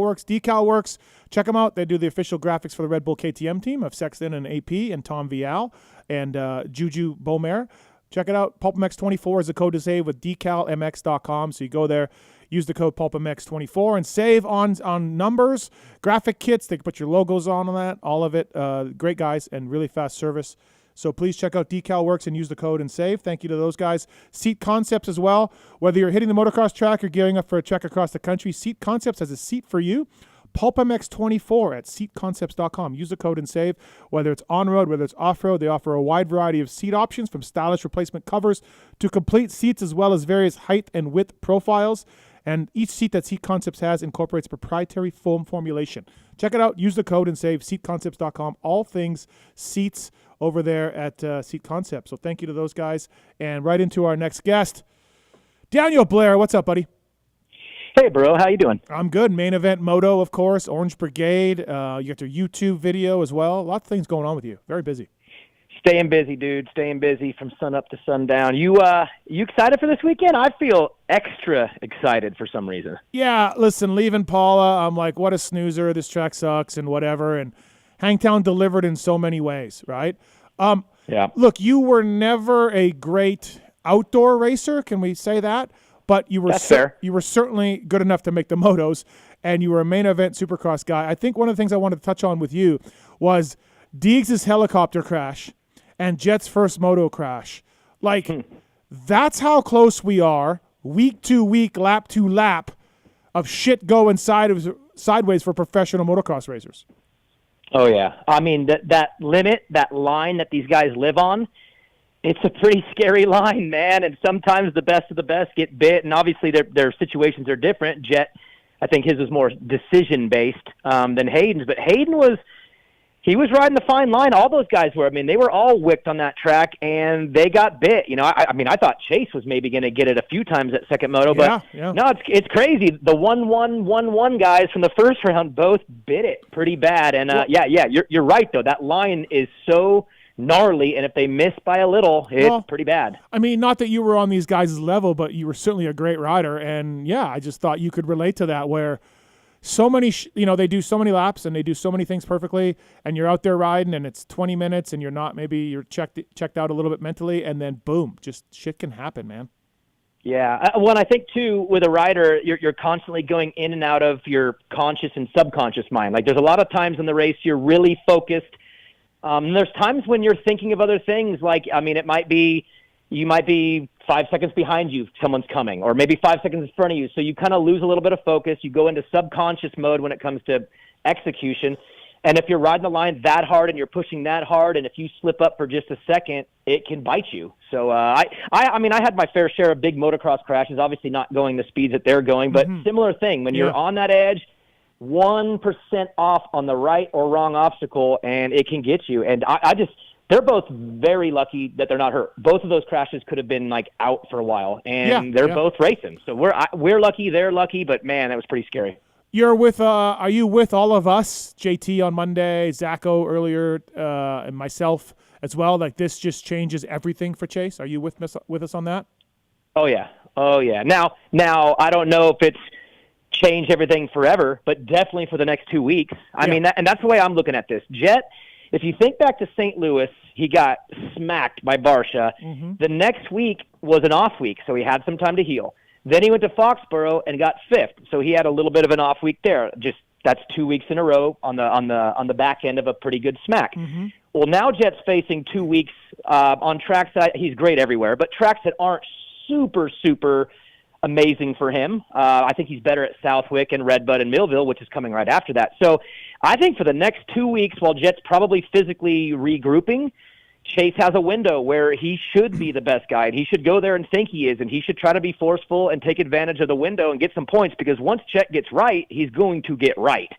Works. Check them out. They do the official graphics for the Red Bull KTM team of Sexton and AP and Tom Vial and Juju Beaumare. Check it out. PulpMX24 is the code to save with decalmx.com. So you go there, use the code PulpMX24 and save on numbers, graphic kits. They can put your logos on that, all of it. Great guys and really fast service. So please check out Decal Works and use the code and save. Thank you to those guys. Seat Concepts as well. Whether you're hitting the motocross track or gearing up for a trek across the country, Seat Concepts has a seat for you. PulpMX24 at seatconcepts.com. Use the code and save. Whether it's on-road, whether it's off-road, they offer a wide variety of seat options from stylish replacement covers to complete seats as well as various height and width profiles. And each seat that Seat Concepts has incorporates proprietary foam formulation. Check it out. Use the code and save. Seatconcepts.com. All things seats over there at Seat Concepts. So thank you to those guys. And right into our next guest, Daniel Blair. What's up, buddy? Hey, bro. How you doing? I'm good. Main event Moto, of course. Orange Brigade. You got your YouTube video as well. Lots of things going on with you. Very busy. Staying busy, dude. Staying busy from sun up to sundown. You excited for this weekend? I feel extra excited for some reason. Yeah, listen, leaving Paula, I'm like, what a snoozer. This track sucks and whatever. And Hangtown delivered in so many ways, right? Yeah. Look, you were never a great outdoor racer. Can we say that? But you were fair. You were certainly good enough to make the motos, and you were a main event Supercross guy. I think one of the things I wanted to touch on with you was Deegs' helicopter crash and Jet's first moto crash. Like, that's how close we are, week to week, lap to lap, of shit going sideways for professional motocross racers. Oh, yeah. I mean, that limit, that line that these guys live on, it's a pretty scary line, man, and sometimes the best of the best get bit, and obviously their situations are different. Jet, I think his was more decision-based than Hayden's, but Hayden was riding the fine line. All those guys were. I mean, they were all wicked on that track, and they got bit. You know, I mean, I thought Chase was maybe going to get it a few times at second moto, but no, it's crazy. The 1-1-1-1 guys from the first round both bit it pretty bad, and you're right, though. That line is so gnarly, and if they miss by a little, it's pretty bad. I mean, not that you were on these guys' level, but you were certainly a great rider, and I just thought you could relate to that, where so many, they do so many laps and they do so many things perfectly, and you're out there riding, and it's 20 minutes, and you're checked out a little bit mentally, and then boom, just shit can happen, man. Yeah, well, I think too, with a rider, you're constantly going in and out of your conscious and subconscious mind. Like, there's a lot of times in the race you're really focused. There's times when you're thinking of other things, like, I mean, you might be 5 seconds behind you, someone's coming, or maybe 5 seconds in front of you, so you kind of lose a little bit of focus. You go into subconscious mode when it comes to execution, and if you're riding the line that hard and you're pushing that hard, and if you slip up for just a second, it can bite you. So I mean, I had my fair share of big motocross crashes, obviously not going the speeds that they're going, but similar thing. When you're on that edge, 1% off on the right or wrong obstacle, and it can get you. And they're both very lucky that they're not hurt. Both of those crashes could have been like out for a while, and they're both racing. So we're lucky, they're lucky, but man, that was pretty scary. You're with, are you with all of us, JT on Monday, Zacho earlier, and myself as well? Like, this just changes everything for Chase. Are you with us on that? Oh yeah. Now I don't know if it's change everything forever, but definitely for the next 2 weeks. I mean, and that's the way I'm looking at this. Jet, if you think back to St. Louis, he got smacked by Barsha. The next week was an off week, so he had some time to heal. Then he went to Foxborough and got fifth, so he had a little bit of an off week there. Just that's 2 weeks in a row on the back end of a pretty good smack. Well, now Jet's facing 2 weeks on tracks that he's great everywhere, but tracks that aren't super amazing for him. I think he's better at Southwick and Redbud and Millville, which is coming right after that. So I think for the next 2 weeks, while Jet's probably physically regrouping, Chase has a window where he should be the best guy, and he should go there and think he is, and he should try to be forceful and take advantage of the window and get some points, because once Jet gets right, he's going to get right.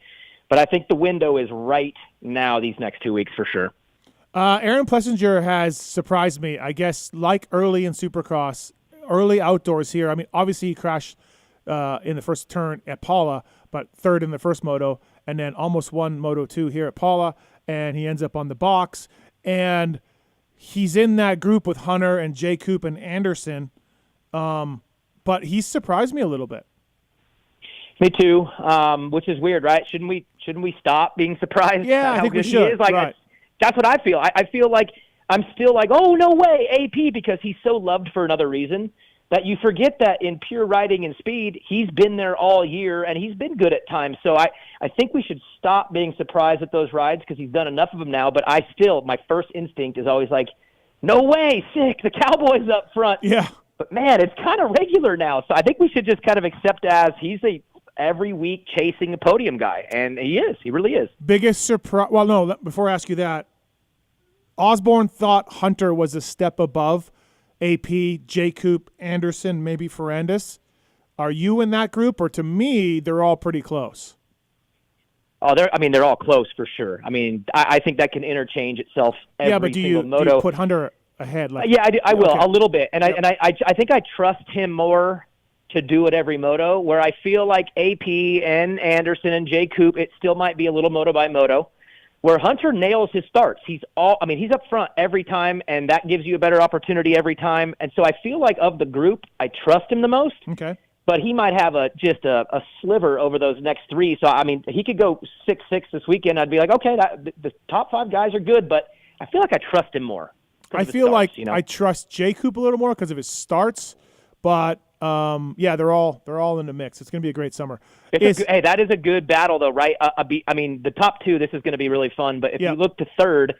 But I think the window is right now these next 2 weeks for sure. Aaron Plessinger has surprised me, I guess, like early in Supercross, early outdoors here. I mean, obviously he crashed in the first turn at Paula, but third in the first moto, and then almost won Moto 2 here at Paula, and he ends up on the box. And he's in that group with Hunter and Jay Coop and Anderson, but he's surprised me a little bit. Me too, which is weird, right? Shouldn't we stop being surprised? Yeah, at I think we good he should. is? Like, right. That's what I feel. I feel like I'm still like, oh, no way, AP, because he's so loved for another reason that you forget that in pure riding and speed, he's been there all year, and he's been good at times. So I think we should stop being surprised at those rides because he's done enough of them now. But my first instinct is always like, no way, sick, the Cowboys up front. Yeah. But, man, it's kind of regular now. So I think we should just kind of accept as he's a every week chasing a podium guy, and he is. He really is. Biggest surprise – well, no, before I ask you that, Osborne thought Hunter was a step above AP, J. Coop, Anderson, maybe Ferrandis. Are you in that group, or to me, they're all pretty close? Oh, they're all close for sure. I mean, I think that can interchange itself every single moto. Do you put Hunter ahead? Like, yeah, I will okay. a little bit, and I think I trust him more to do it every moto. Where I feel like AP and Anderson and J. Coop, it still might be a little moto by moto. Where Hunter nails his starts, he's up front every time, and that gives you a better opportunity every time. And so I feel like of the group, I trust him the most. Okay. But he might have a sliver over those next three. So, I mean, he could go 6-6 this weekend. I'd be like, okay, the top five guys are good, but I feel like I trust him more. I feel like I trust J. Coop a little more because of his starts, but they're all in the mix. It's going to be a great summer. Hey, that is a good battle, though, right? I mean, the top two, this is going to be really fun. But if you look to third,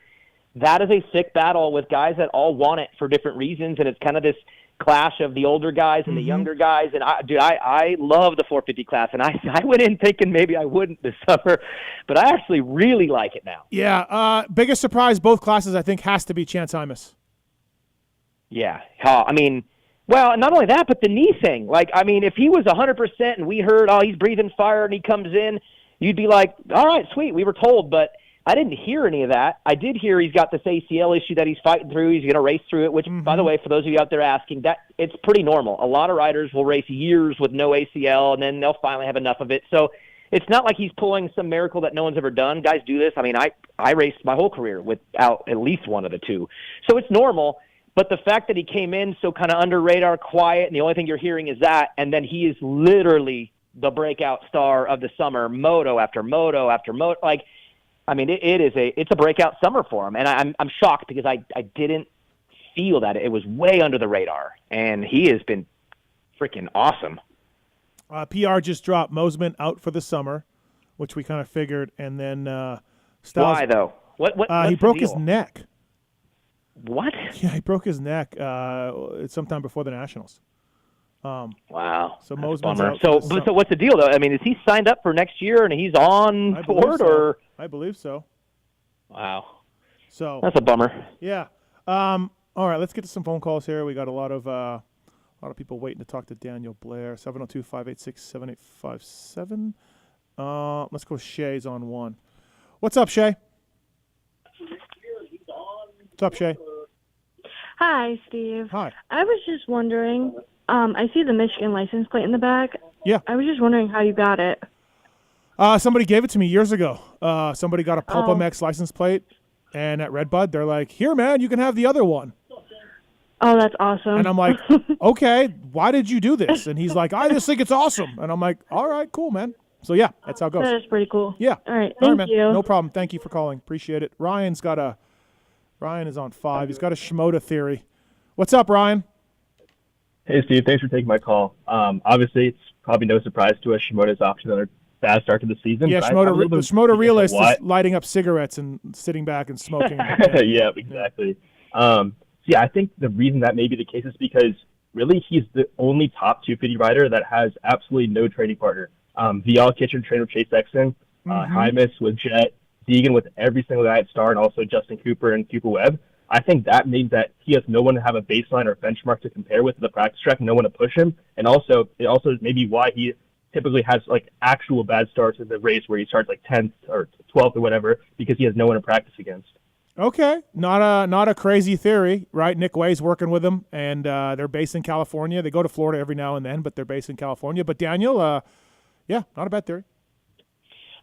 that is a sick battle with guys that all want it for different reasons, and it's kind of this clash of the older guys and the younger guys. And I love the 450 class, and I went in thinking maybe I wouldn't this summer, but I actually really like it now. Yeah, biggest surprise both classes I think has to be Chance Imus. Yeah, I mean. Well, not only that, but the knee thing. Like, I mean, if he was 100% and we heard, oh, he's breathing fire and he comes in, you'd be like, all right, sweet, we were told. But I didn't hear any of that. I did hear he's got this ACL issue that he's fighting through. He's going to race through it, which, by the way, for those of you out there asking, that it's pretty normal. A lot of riders will race years with no ACL, and then they'll finally have enough of it. So it's not like he's pulling some miracle that no one's ever done. Guys do this. I mean, I raced my whole career without at least one of the two. So it's normal. But the fact that he came in so kind of under radar, quiet, and the only thing you're hearing is that, and then he is literally the breakout star of the summer, moto after moto after moto. Like, I mean, it's a breakout summer for him, and I'm shocked because I didn't feel that it was way under the radar, and he has been freaking awesome. PR just dropped Mosman out for the summer, which we kind of figured, and then Styles. Why though? What he broke his neck. What? Yeah, he broke his neck sometime before the Nationals. Wow. So Mosman's out. So what's the deal, though? I mean, is he signed up for next year and he's on board, or? I believe so. Wow. So that's a bummer. Yeah. All right, let's get to some phone calls here. We got a lot of people waiting to talk to Daniel Blair. 702-586-7857. Let's go. Shay's on one. What's up, Shay? What's up, Shay? Hi, Steve. Hi. I was just wondering, I see the Michigan license plate in the back. Yeah. I was just wondering how you got it. Somebody gave it to me years ago. Somebody got a Pulpamex license plate, and at Redbud, they're like, here, man, you can have the other one. Oh, that's awesome. And I'm like, okay, why did you do this? And he's like, I just think it's awesome. And I'm like, all right, cool, man. So, yeah, that's how it goes. That is pretty cool. Yeah. All right, thank you. No problem. Thank you for calling. Appreciate it. Ryan is on 5. He's got a Shimoda theory. What's up, Ryan? Hey, Steve. Thanks for taking my call. Obviously, it's probably no surprise to us. Shimoda's off to another bad start to the season. Yeah, the Shimoda realist is lighting up cigarettes and sitting back and smoking. Yeah, exactly. I think the reason that may be the case is because really he's the only top 250 rider that has absolutely no training partner. Vial Kitchen trained with Chase Exton, Hymus with Jet, Deegan with every single guy at Star, and also Justin Cooper and Cooper Webb. I think that means that he has no one to have a baseline or benchmark to compare with the practice track, no one to push him, and also it also is maybe why he typically has like actual bad starts in the race where he starts like 10th or 12th or whatever because he has no one to practice against. Okay, not a crazy theory, right? Nick Way's working with him, and they're based in California. They go to Florida every now and then, but they're based in California. But Daniel, not a bad theory.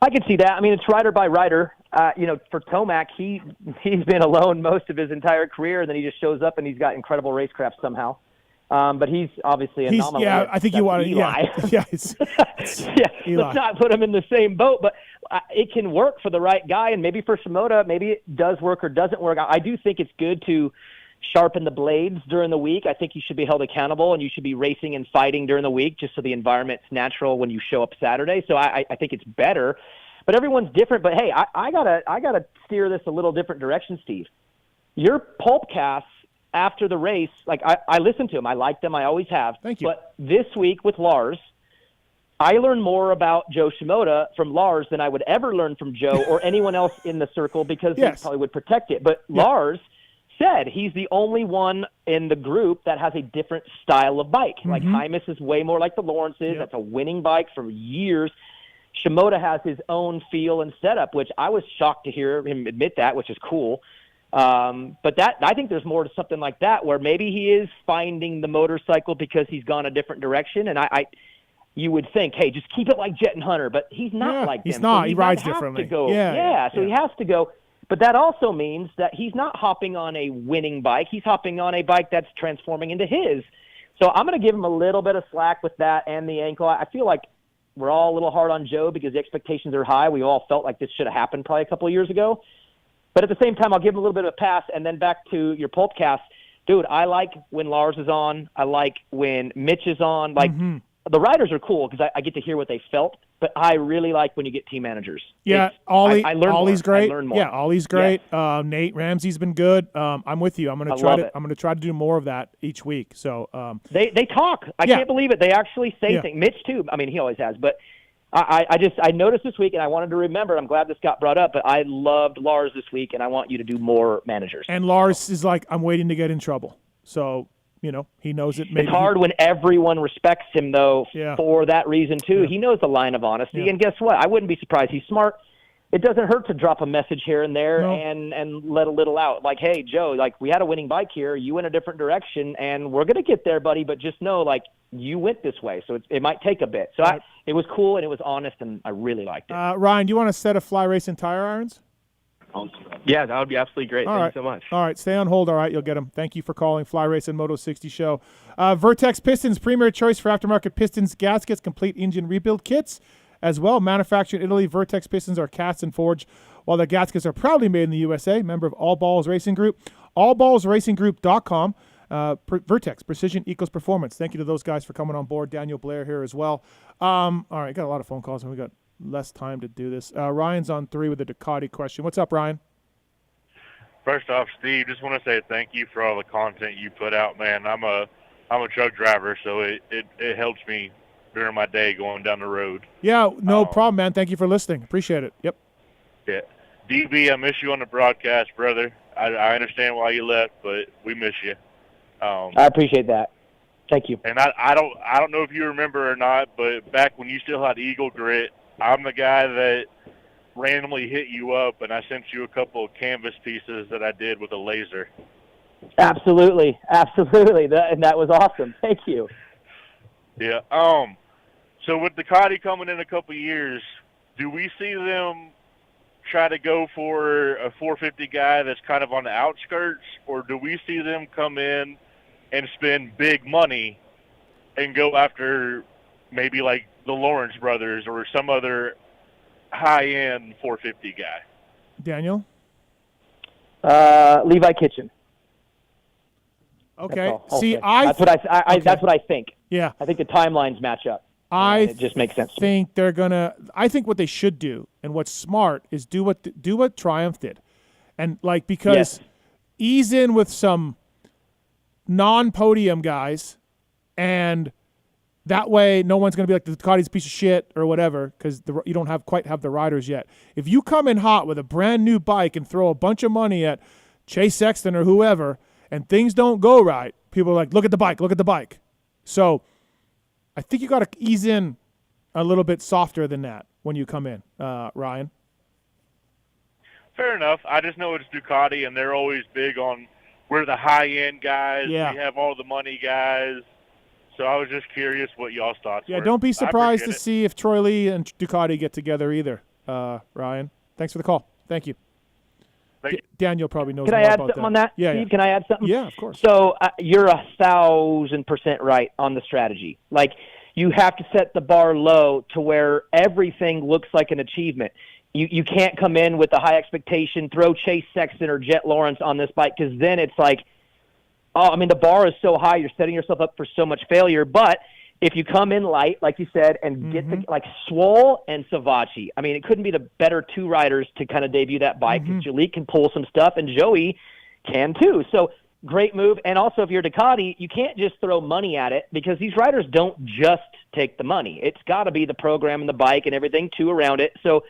I can see that. I mean, it's rider by rider. For Tomac, he's been alone most of his entire career, and then he just shows up and he's got incredible racecraft somehow. But he's obviously a anomaly. Yeah, I think you want to. Eli. Yeah, Eli. Let's not put him in the same boat. But it can work for the right guy, and maybe for Shimoda, maybe it does work or doesn't work. I do think it's good to sharpen the blades during the week. I think you should be held accountable, and you should be racing and fighting during the week, just so the environment's natural when you show up Saturday. So I think it's better. But everyone's different. But hey, I gotta steer this a little different direction, Steve. Your pulpcasts after the race, like I listen to them. I like them. I always have. Thank you. But this week with Lars, I learned more about Joe Shimoda from Lars than I would ever learn from Joe or anyone else in the circle, because he probably would protect it. But Lars said he's the only one in the group that has a different style of bike. Like Hymus is way more like the Lawrences. That's a winning bike for years. Shimoda has his own feel and setup, which I was shocked to hear him admit that, which is cool. But I think there's more to something like that, where maybe he is finding the motorcycle because he's gone a different direction. And you would think, hey, just keep it like Jet and Hunter, but he's not like them. He's not. So he rides have differently. To go. So he has to go. But that also means that he's not hopping on a winning bike. He's hopping on a bike that's transforming into his. So I'm going to give him a little bit of slack with that and the ankle. I feel like we're all a little hard on Joe because the expectations are high. We all felt like this should have happened probably a couple of years ago. But at the same time, I'll give him a little bit of a pass. And then back to your pulpcast. Dude, I like when Lars is on. I like when Mitch is on. Like, the riders are cool because I get to hear what they felt. But I really like when you get team managers. Yeah, Ollie's great. Yeah, Ollie's great. Yeah. Nate Ramsey's been good. I'm with you. I'm going to try to do more of that each week. So they talk. I can't believe it. They actually say things. Mitch too. I mean, he always has. But I noticed this week, and I wanted to remember. I'm glad this got brought up. But I loved Lars this week, and I want you to do more managers. And Lars is like, I'm waiting to get in trouble. So. He knows it. It's hard when everyone respects him, though, for that reason, too. Yeah. He knows the line of honesty. And guess what? I wouldn't be surprised. He's smart. It doesn't hurt to drop a message here and there and let a little out. Like, hey, Joe, like, we had a winning bike here. You went a different direction, and we're going to get there, buddy. But just know, like, you went this way. So it might take a bit. So it was cool, and it was honest, and I really liked it. Ryan, do you want a set of Fly Racing tire irons? Yeah, that would be absolutely great. Thank you so much. All right, stay on hold. All right, you'll get them. Thank you for calling Fly Racing Moto 60 Show. Vertex Pistons, premier choice for aftermarket pistons, gaskets, complete engine rebuild kits as well. Manufactured in Italy, Vertex Pistons are cast and forged, while the gaskets are proudly made in the USA. Member of All Balls Racing Group. AllBallsRacingGroup.com. Vertex, precision equals performance. Thank you to those guys for coming on board. Daniel Blair here as well. All right, got a lot of phone calls, and we got less time to do this. Ryan's on 3 with a Ducati question. What's up, Ryan? First off, Steve, just want to say thank you for all the content you put out, man. I'm a truck driver, so it helps me during my day going down the road. Yeah, no problem, man. Thank you for listening. Appreciate it. Yep. Yeah. DB, I miss you on the broadcast, brother. I understand why you left, but we miss you. I appreciate that. Thank you. And I don't know if you remember or not, but back when you still had Eagle Grit, I'm the guy that randomly hit you up, and I sent you a couple of canvas pieces that I did with a laser. Absolutely. That was awesome. Thank you. Yeah. So with Ducati coming in a couple of years, do we see them try to go for a 450 guy that's kind of on the outskirts, or do we see them come in and spend big money and go after maybe like the Lawrence brothers or some other high-end 450 guy? Daniel? Levi Kitchen. Okay. That's what I think. Yeah. I think the timelines match up. It just makes sense to me. I think what they should do and what's smart is do what Triumph did. And because ease in with some non-podium guys, and that way no one's going to be like the Ducati's a piece of shit or whatever, because you don't quite have the riders yet. If you come in hot with a brand new bike and throw a bunch of money at Chase Sexton or whoever, and things don't go right, people are like, look at the bike. So I think you got to ease in a little bit softer than that when you come in, Ryan. Fair enough. I just know it's Ducati, and they're always big on we're the high-end guys. Yeah. We have all the money guys. So I was just curious what y'all's thoughts were. Yeah, don't be surprised to see if Troy Lee and Ducati get together either, Ryan. Thanks for the call. Thank you. Daniel probably knows Can more I add about something on that, Yeah, Steve? Can I add something? Yeah, of course. So you're 1,000% right on the strategy. Like, you have to set the bar low to where everything looks like an achievement. You can't come in with a high expectation, throw Chase Sexton or Jet Lawrence on this bike, because then it's like, the bar is so high, you're setting yourself up for so much failure. But if you come in light, like you said, and get like Swole and Savacci, it couldn't be the better two riders to kind of debut that bike. Jalik can pull some stuff, and Joey can too. So great move. And also, if you're Ducati, you can't just throw money at it, because these riders don't just take the money. It's got to be the program and the bike and everything too around it. So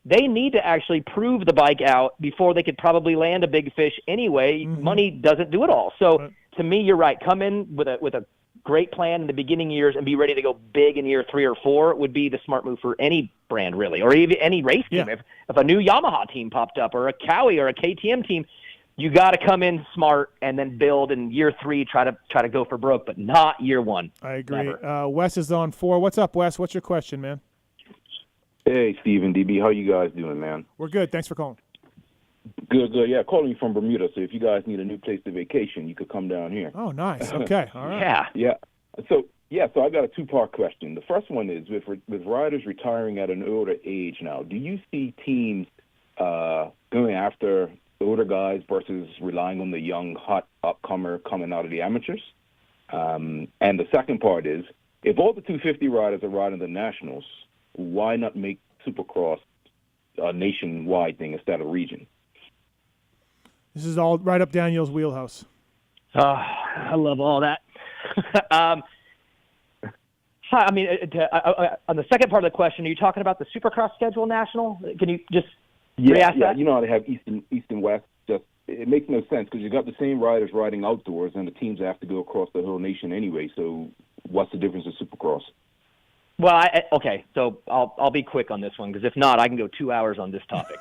they need to actually prove the bike out before they could probably land a big fish anyway. Money doesn't do it all. So to me, you're right. Come in with a great plan in the beginning years and be ready to go big in year 3 or 4 would be the smart move for any brand, really, or even any race team. If a new Yamaha team popped up, or a Cowie or a KTM team, you got to come in smart and then build in year 3, try to go for broke, but not year 1. I agree. Wes is on 4. What's up, Wes? What's your question, man? Hey, Steven, DB, how you guys doing, man? We're good. Thanks for calling. Good. Yeah, calling you from Bermuda. So if you guys need a new place to vacation, you could come down here. Oh, nice. Okay. All right. Yeah. So I got a 2-part question. The first one is with riders retiring at an older age now, do you see teams going after the older guys versus relying on the young, hot upcomer coming out of the amateurs? And the second part is, if all the 250 riders are riding the Nationals, why not make Supercross a nationwide thing instead of region? This is all right up Daniel's wheelhouse. I love all that. On the second part of the question, are you talking about the Supercross schedule national? Can you just re-ask that? You know how they have East and West. Just it makes no sense, because you got the same riders riding outdoors, and the teams have to go across the whole nation anyway. So what's the difference with Supercross? Well, okay, so I'll be quick on this one, because if not, I can go 2 hours on this topic.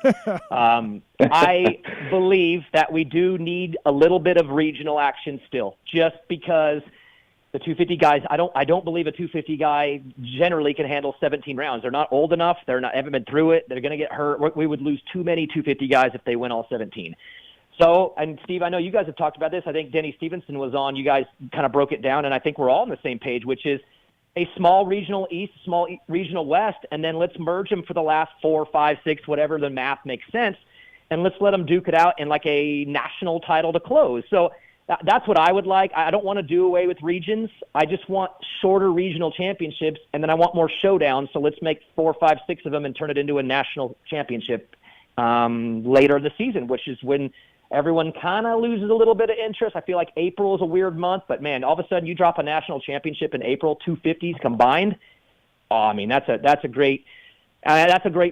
I believe that we do need a little bit of regional action still, just because the 250 guys, I don't believe a 250 guy generally can handle 17 rounds. They're not old enough. Haven't been through it. They're going to get hurt. We would lose too many 250 guys if they win all 17. So, and Steve, I know you guys have talked about this. I think Denny Stevenson was on. You guys kind of broke it down, and I think we're all on the same page, which is a small regional East, small regional West, and then let's merge them for the last 4, 5, 6, whatever the math makes sense, and let's let them duke it out in like a national title to close. So that's what I would like. I don't want to do away with regions. I just want shorter regional championships, and then I want more showdowns. So let's make 4, 5, 6 of them and turn it into a national championship later in the season, which is when everyone kind of loses a little bit of interest. I feel like April is a weird month, but man, all of a sudden you drop a national championship in April, 250s combined. That's a great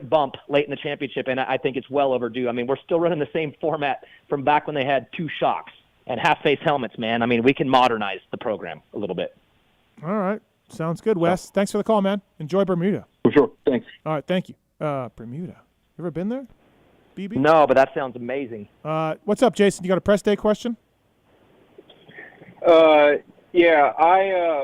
bump late in the championship, and I think it's well overdue. We're still running the same format from back when they had 2 shocks and half-face helmets, man. We can modernize the program a little bit. All right. Sounds good, Wes. Thanks for the call, man. Enjoy Bermuda. For sure. Thanks. All right. Thank you. Bermuda. You ever been there? BB? No, but that sounds amazing. What's up, Jason? You got a press day question? Yeah.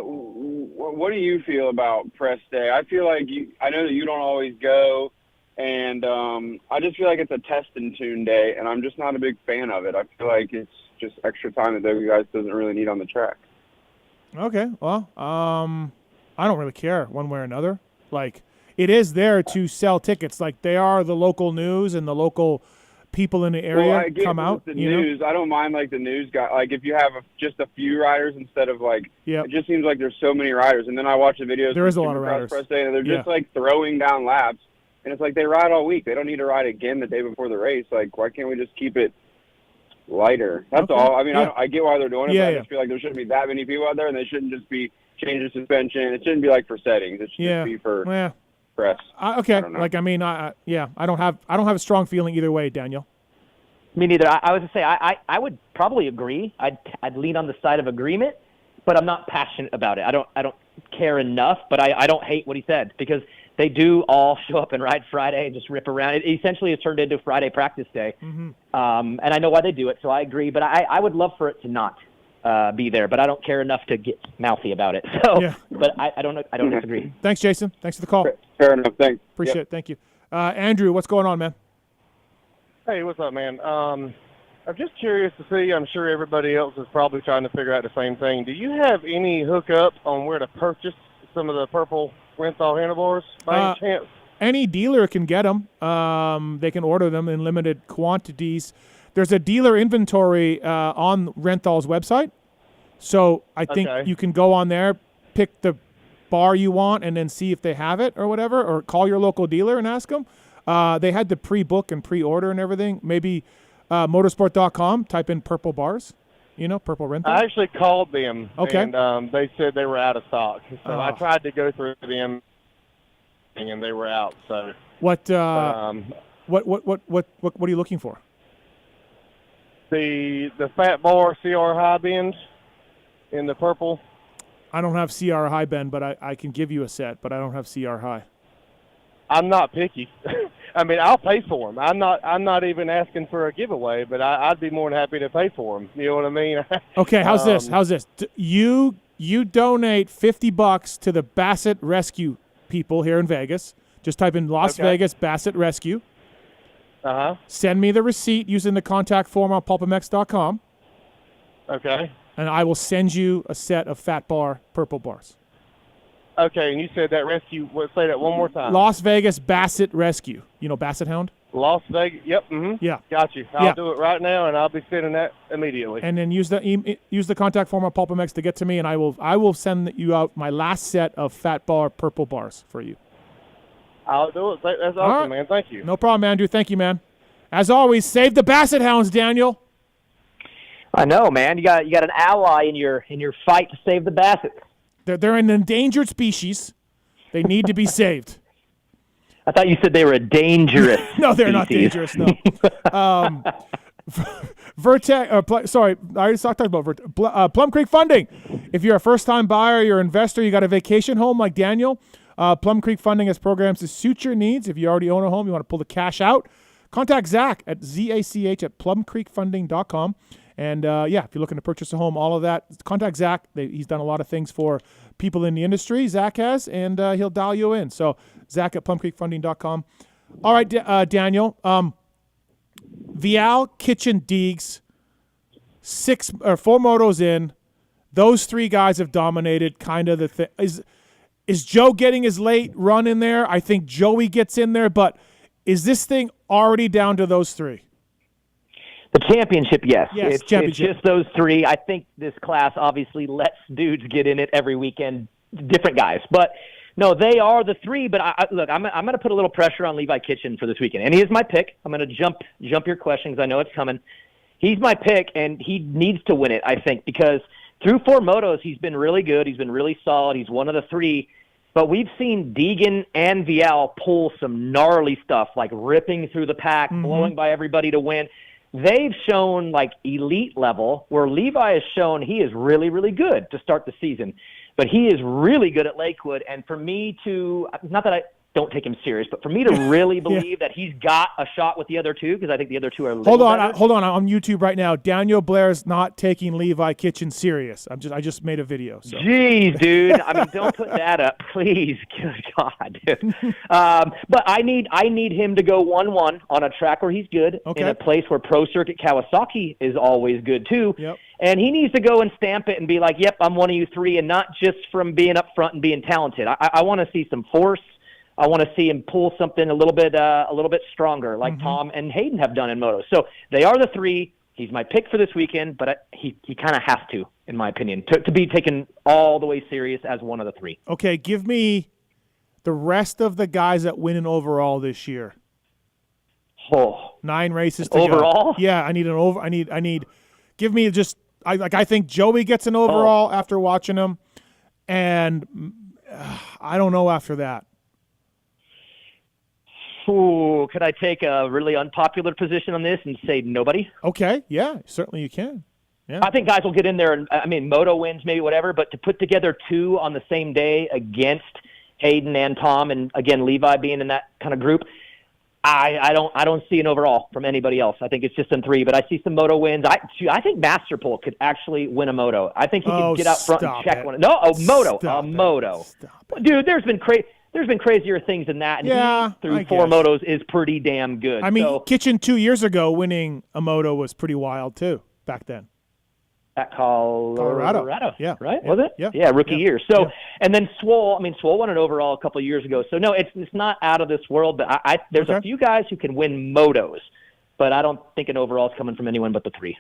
What do you feel about press day? I feel like I know that you don't always go, and I just feel like it's a test and tune day, and I'm just not a big fan of it. I feel like it's just extra time that those guys doesn't really need on the track. Okay. Well, I don't really care one way or another. Like, it is there to sell tickets. Like, they are the local news, and the local people in the area I get come out. The news, I don't mind like the news guy. Like if you have just a few riders instead of like, it just seems like there's so many riders. And then I watch the videos. There is a lot of riders. Press day, and they're just like throwing down laps, and it's like they ride all week. They don't need to ride again the day before the race. Like, why can't we just keep it lighter? That's all. I mean, I get why they're doing it, but I just feel like there shouldn't be that many people out there, and they shouldn't just be changing suspension. It shouldn't be like for settings. It should just be for press. Okay. I don't have a strong feeling either way, Daniel. Me neither. I was to say I would probably agree. I'd lean on the side of agreement, but I'm not passionate about it. I don't care enough, but I don't hate what he said, because they do all show up and ride Friday and just rip around. It essentially has turned into Friday practice day, and I know why they do it, so I agree. But I would love for it to not be there, but I don't care enough to get mouthy about it. So, but I don't disagree. Thanks, Jason. Thanks for the call. Fair enough. Thanks. Appreciate it. Thank you, Andrew. What's going on, man? Hey, what's up, man? I'm just curious to see. I'm sure everybody else is probably trying to figure out the same thing. Do you have any hookup on where to purchase some of the purple Renthal handlebars by any chance? Any dealer can get them. They can order them in limited quantities. There's a dealer inventory on Renthal's website. So I think you can go on there, pick the bar you want, and then see if they have it or whatever, or call your local dealer and ask them. They had to pre-book and pre-order and everything. Maybe motorsport.com, type in purple bars, purple Renthal. I actually called them, okay. And they said they were out of stock. So I tried to go through them, and they were out. So what are you looking for? The Fat Bar CR High Bend in the purple. I don't have CR High Bend, but I can give you a set, but I don't have CR High. I'm not picky. I mean, I'll pay for them. I'm not even asking for a giveaway, but I'd be more than happy to pay for them. You know what I mean? Okay, how's this? You donate $50 to the Bassett Rescue people here in Vegas. Just type in Las Vegas Bassett Rescue. Send me the receipt using the contact form on pulpmx.com. Okay. And I will send you a set of Fat Bar purple bars. Okay, and you said that rescue. Say that one more time. La Vegas Bassett Rescue. You know Bassett Hound? Las Vegas. Yep. Mm-hmm. Yeah. Got you. I'll do it right now, and I'll be sending that immediately. And then use the contact form on PulpMX to get to me, and I will send you out my last set of Fat Bar purple bars for you. I'll do it. That's awesome, man. Thank you. No problem, Andrew. Thank you, man. As always, save the Bassett Hounds, Daniel. I know, man. You got an ally in your fight to save the Bassets. They're an endangered species. They need to be saved. I thought you said they were a dangerous No, they're species. not dangerous, no. Sorry, I already talked about Plum Creek Funding. If you're a first-time buyer, you're an investor, you got a vacation home like Daniel, Plum Creek Funding has programs to suit your needs. If you already own a home, you want to pull the cash out, contact Zach at ZACH at plumcreekfunding.com. And, if you're looking to purchase a home, all of that, contact Zach. He's done a lot of things for people in the industry, Zach has, and he'll dial you in. So, Zach at plumcreekfunding.com. All right, Daniel. Vial, Kitchen, Deegs, 4 motos in. Those 3 guys have dominated kind of the thing. Is Joe getting his late run in there? I think Joey gets in there, but is this thing already down to those 3? The championship, yes. Yes, It's just those 3. I think this class obviously lets dudes get in it every weekend, different guys. But, no, they are the 3. But, look, I'm going to put a little pressure on Levi Kitchen for this weekend. And he is my pick. I'm going to jump your question because I know it's coming. He's my pick, and he needs to win it, I think, because through 4 motos, he's been really good. He's been really solid. He's one of the 3. But we've seen Deegan and Vial pull some gnarly stuff, like ripping through the pack, blowing by everybody to win. They've shown like elite level, where Levi has shown he is really, really good to start the season. But he is really good at Lakewood. And for me to, not that I don't take him serious, but for me to really believe that he's got a shot with the other 2, because I think the other 2 are a little better. Hold on. I'm on YouTube right now. Daniel Blair's not taking Levi Kitchen serious. I just made a video. So. Jeez, dude. I mean, don't put that up, please. Good God, dude. But I need him to go 1-1 on a track where he's good, in a place where Pro Circuit Kawasaki is always good too. Yep. And he needs to go and stamp it and be like, yep, I'm one of you 3, and not just from being up front and being talented. I want to see some force. I want to see him pull something a little bit stronger, like Tom and Hayden have done in motos. So they are the 3. He's my pick for this weekend, but he kind of has to, in my opinion, to be taken all the way serious as one of the 3. Okay, give me the rest of the guys that win an overall this year. 9 races to overall? Go. Yeah, I need an over. I need. Give me just. I think Joey gets an overall after watching him, and I don't know after that. Ooh, could I take a really unpopular position on this and say nobody? Okay, yeah, certainly you can. Yeah. I think guys will get in there, and I mean, Moto wins, maybe whatever, but to put together 2 on the same day against Hayden and Tom, and again Levi being in that kind of group, I don't see an overall from anybody else. I think it's just in 3, but I see some Moto wins. I think Masterpole could actually win a Moto. I think he could get out front and check one. No, a Moto. Dude, there's been crazy. there's been crazier things than that. And Yeah, he, through I 4 guess. motos is pretty damn good. I mean, so, Kitchen 2 years ago winning a moto was pretty wild too back then. at Colorado. Yeah. Right? Yeah. Was it? Yeah. Rookie Yeah. year. So, Yeah. and then Swole won an overall a couple of years ago. So, no, it's not out of this world, but there's a few guys who can win motos, but I don't think an overall is coming from anyone but the 3.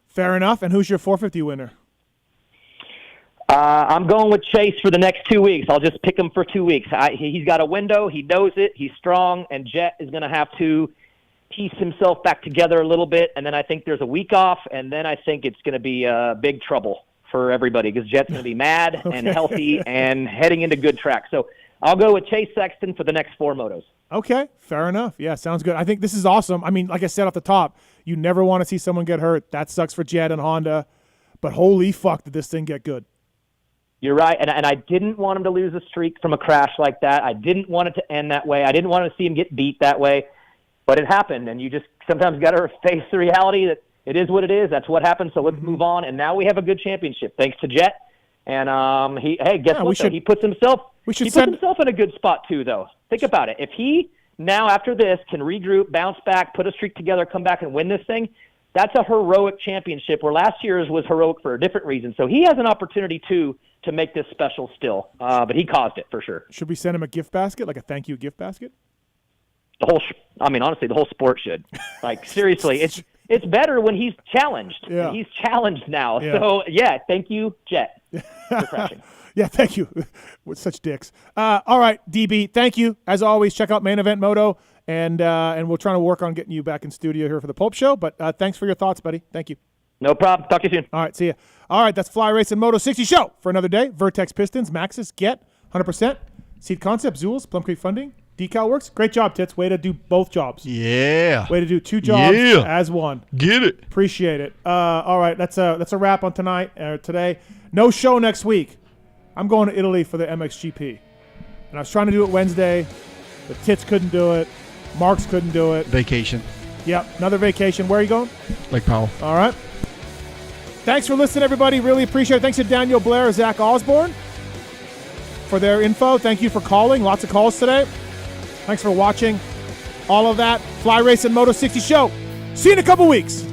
Fair enough. And who's your 450 winner? I'm going with Chase for the next 2 weeks. I'll just pick him for 2 weeks. He's got a window. He knows it. He's strong, and Jet is going to have to piece himself back together a little bit, and then I think there's a week off, and then I think it's going to be big trouble for everybody because Jet's going to be mad and healthy and heading into good track. So I'll go with Chase Sexton for the next 4 motos. Okay, fair enough. Yeah, sounds good. I think this is awesome. I mean, like I said off the top, you never want to see someone get hurt. That sucks for Jet and Honda, but holy fuck did this thing get good. You're right, and I didn't want him to lose a streak from a crash like that. I didn't want it to end that way. I didn't want to see him get beat that way. But it happened, and you just sometimes got to face the reality that it is what it is. That's what happened, so let's move on. And now we have a good championship, thanks to Jet. And guess what? Though? He puts himself in a good spot too, though. Think about it. If he now after this can regroup, bounce back, put a streak together, come back and win this thing, that's a heroic championship. Where last year's was heroic for a different reason. So he has an opportunity too to make this special still. But he caused it for sure. Should we send him a gift basket, like a thank you gift basket? Honestly, the whole sport should. Like, seriously, it's better when he's challenged. Yeah. And he's challenged now. Yeah. So, yeah, thank you, Jet, for crashing. Yeah, thank you. With such dicks. All right, DB, thank you. As always, check out Main Event Moto, and we're trying to work on getting you back in studio here for the Pulp Show. But thanks for your thoughts, buddy. Thank you. No problem. Talk to you soon. All right, see ya. All right, that's Fly Racing Moto 60 Show for another day. Vertex Pistons, Maxxis, Get, 100%. Seed Concept, Zools, Plum Creek Funding, Decal Works. Great job, Tits. Way to do both jobs. Yeah. Way to do 2 jobs as one. Get it. Appreciate it. All right, that's a wrap on today. No show next week. I'm going to Italy for the MXGP. And I was trying to do it Wednesday. The Tits couldn't do it. Marks couldn't do it. Vacation. Yep, another vacation. Where are you going? Lake Powell. All right. Thanks for listening, everybody. Really appreciate it. Thanks to Daniel Blair, Zach Osborne for their info. Thank you for calling. Lots of calls today. Thanks for watching all of that. Fly Racing Moto 60 Show. See you in a couple weeks.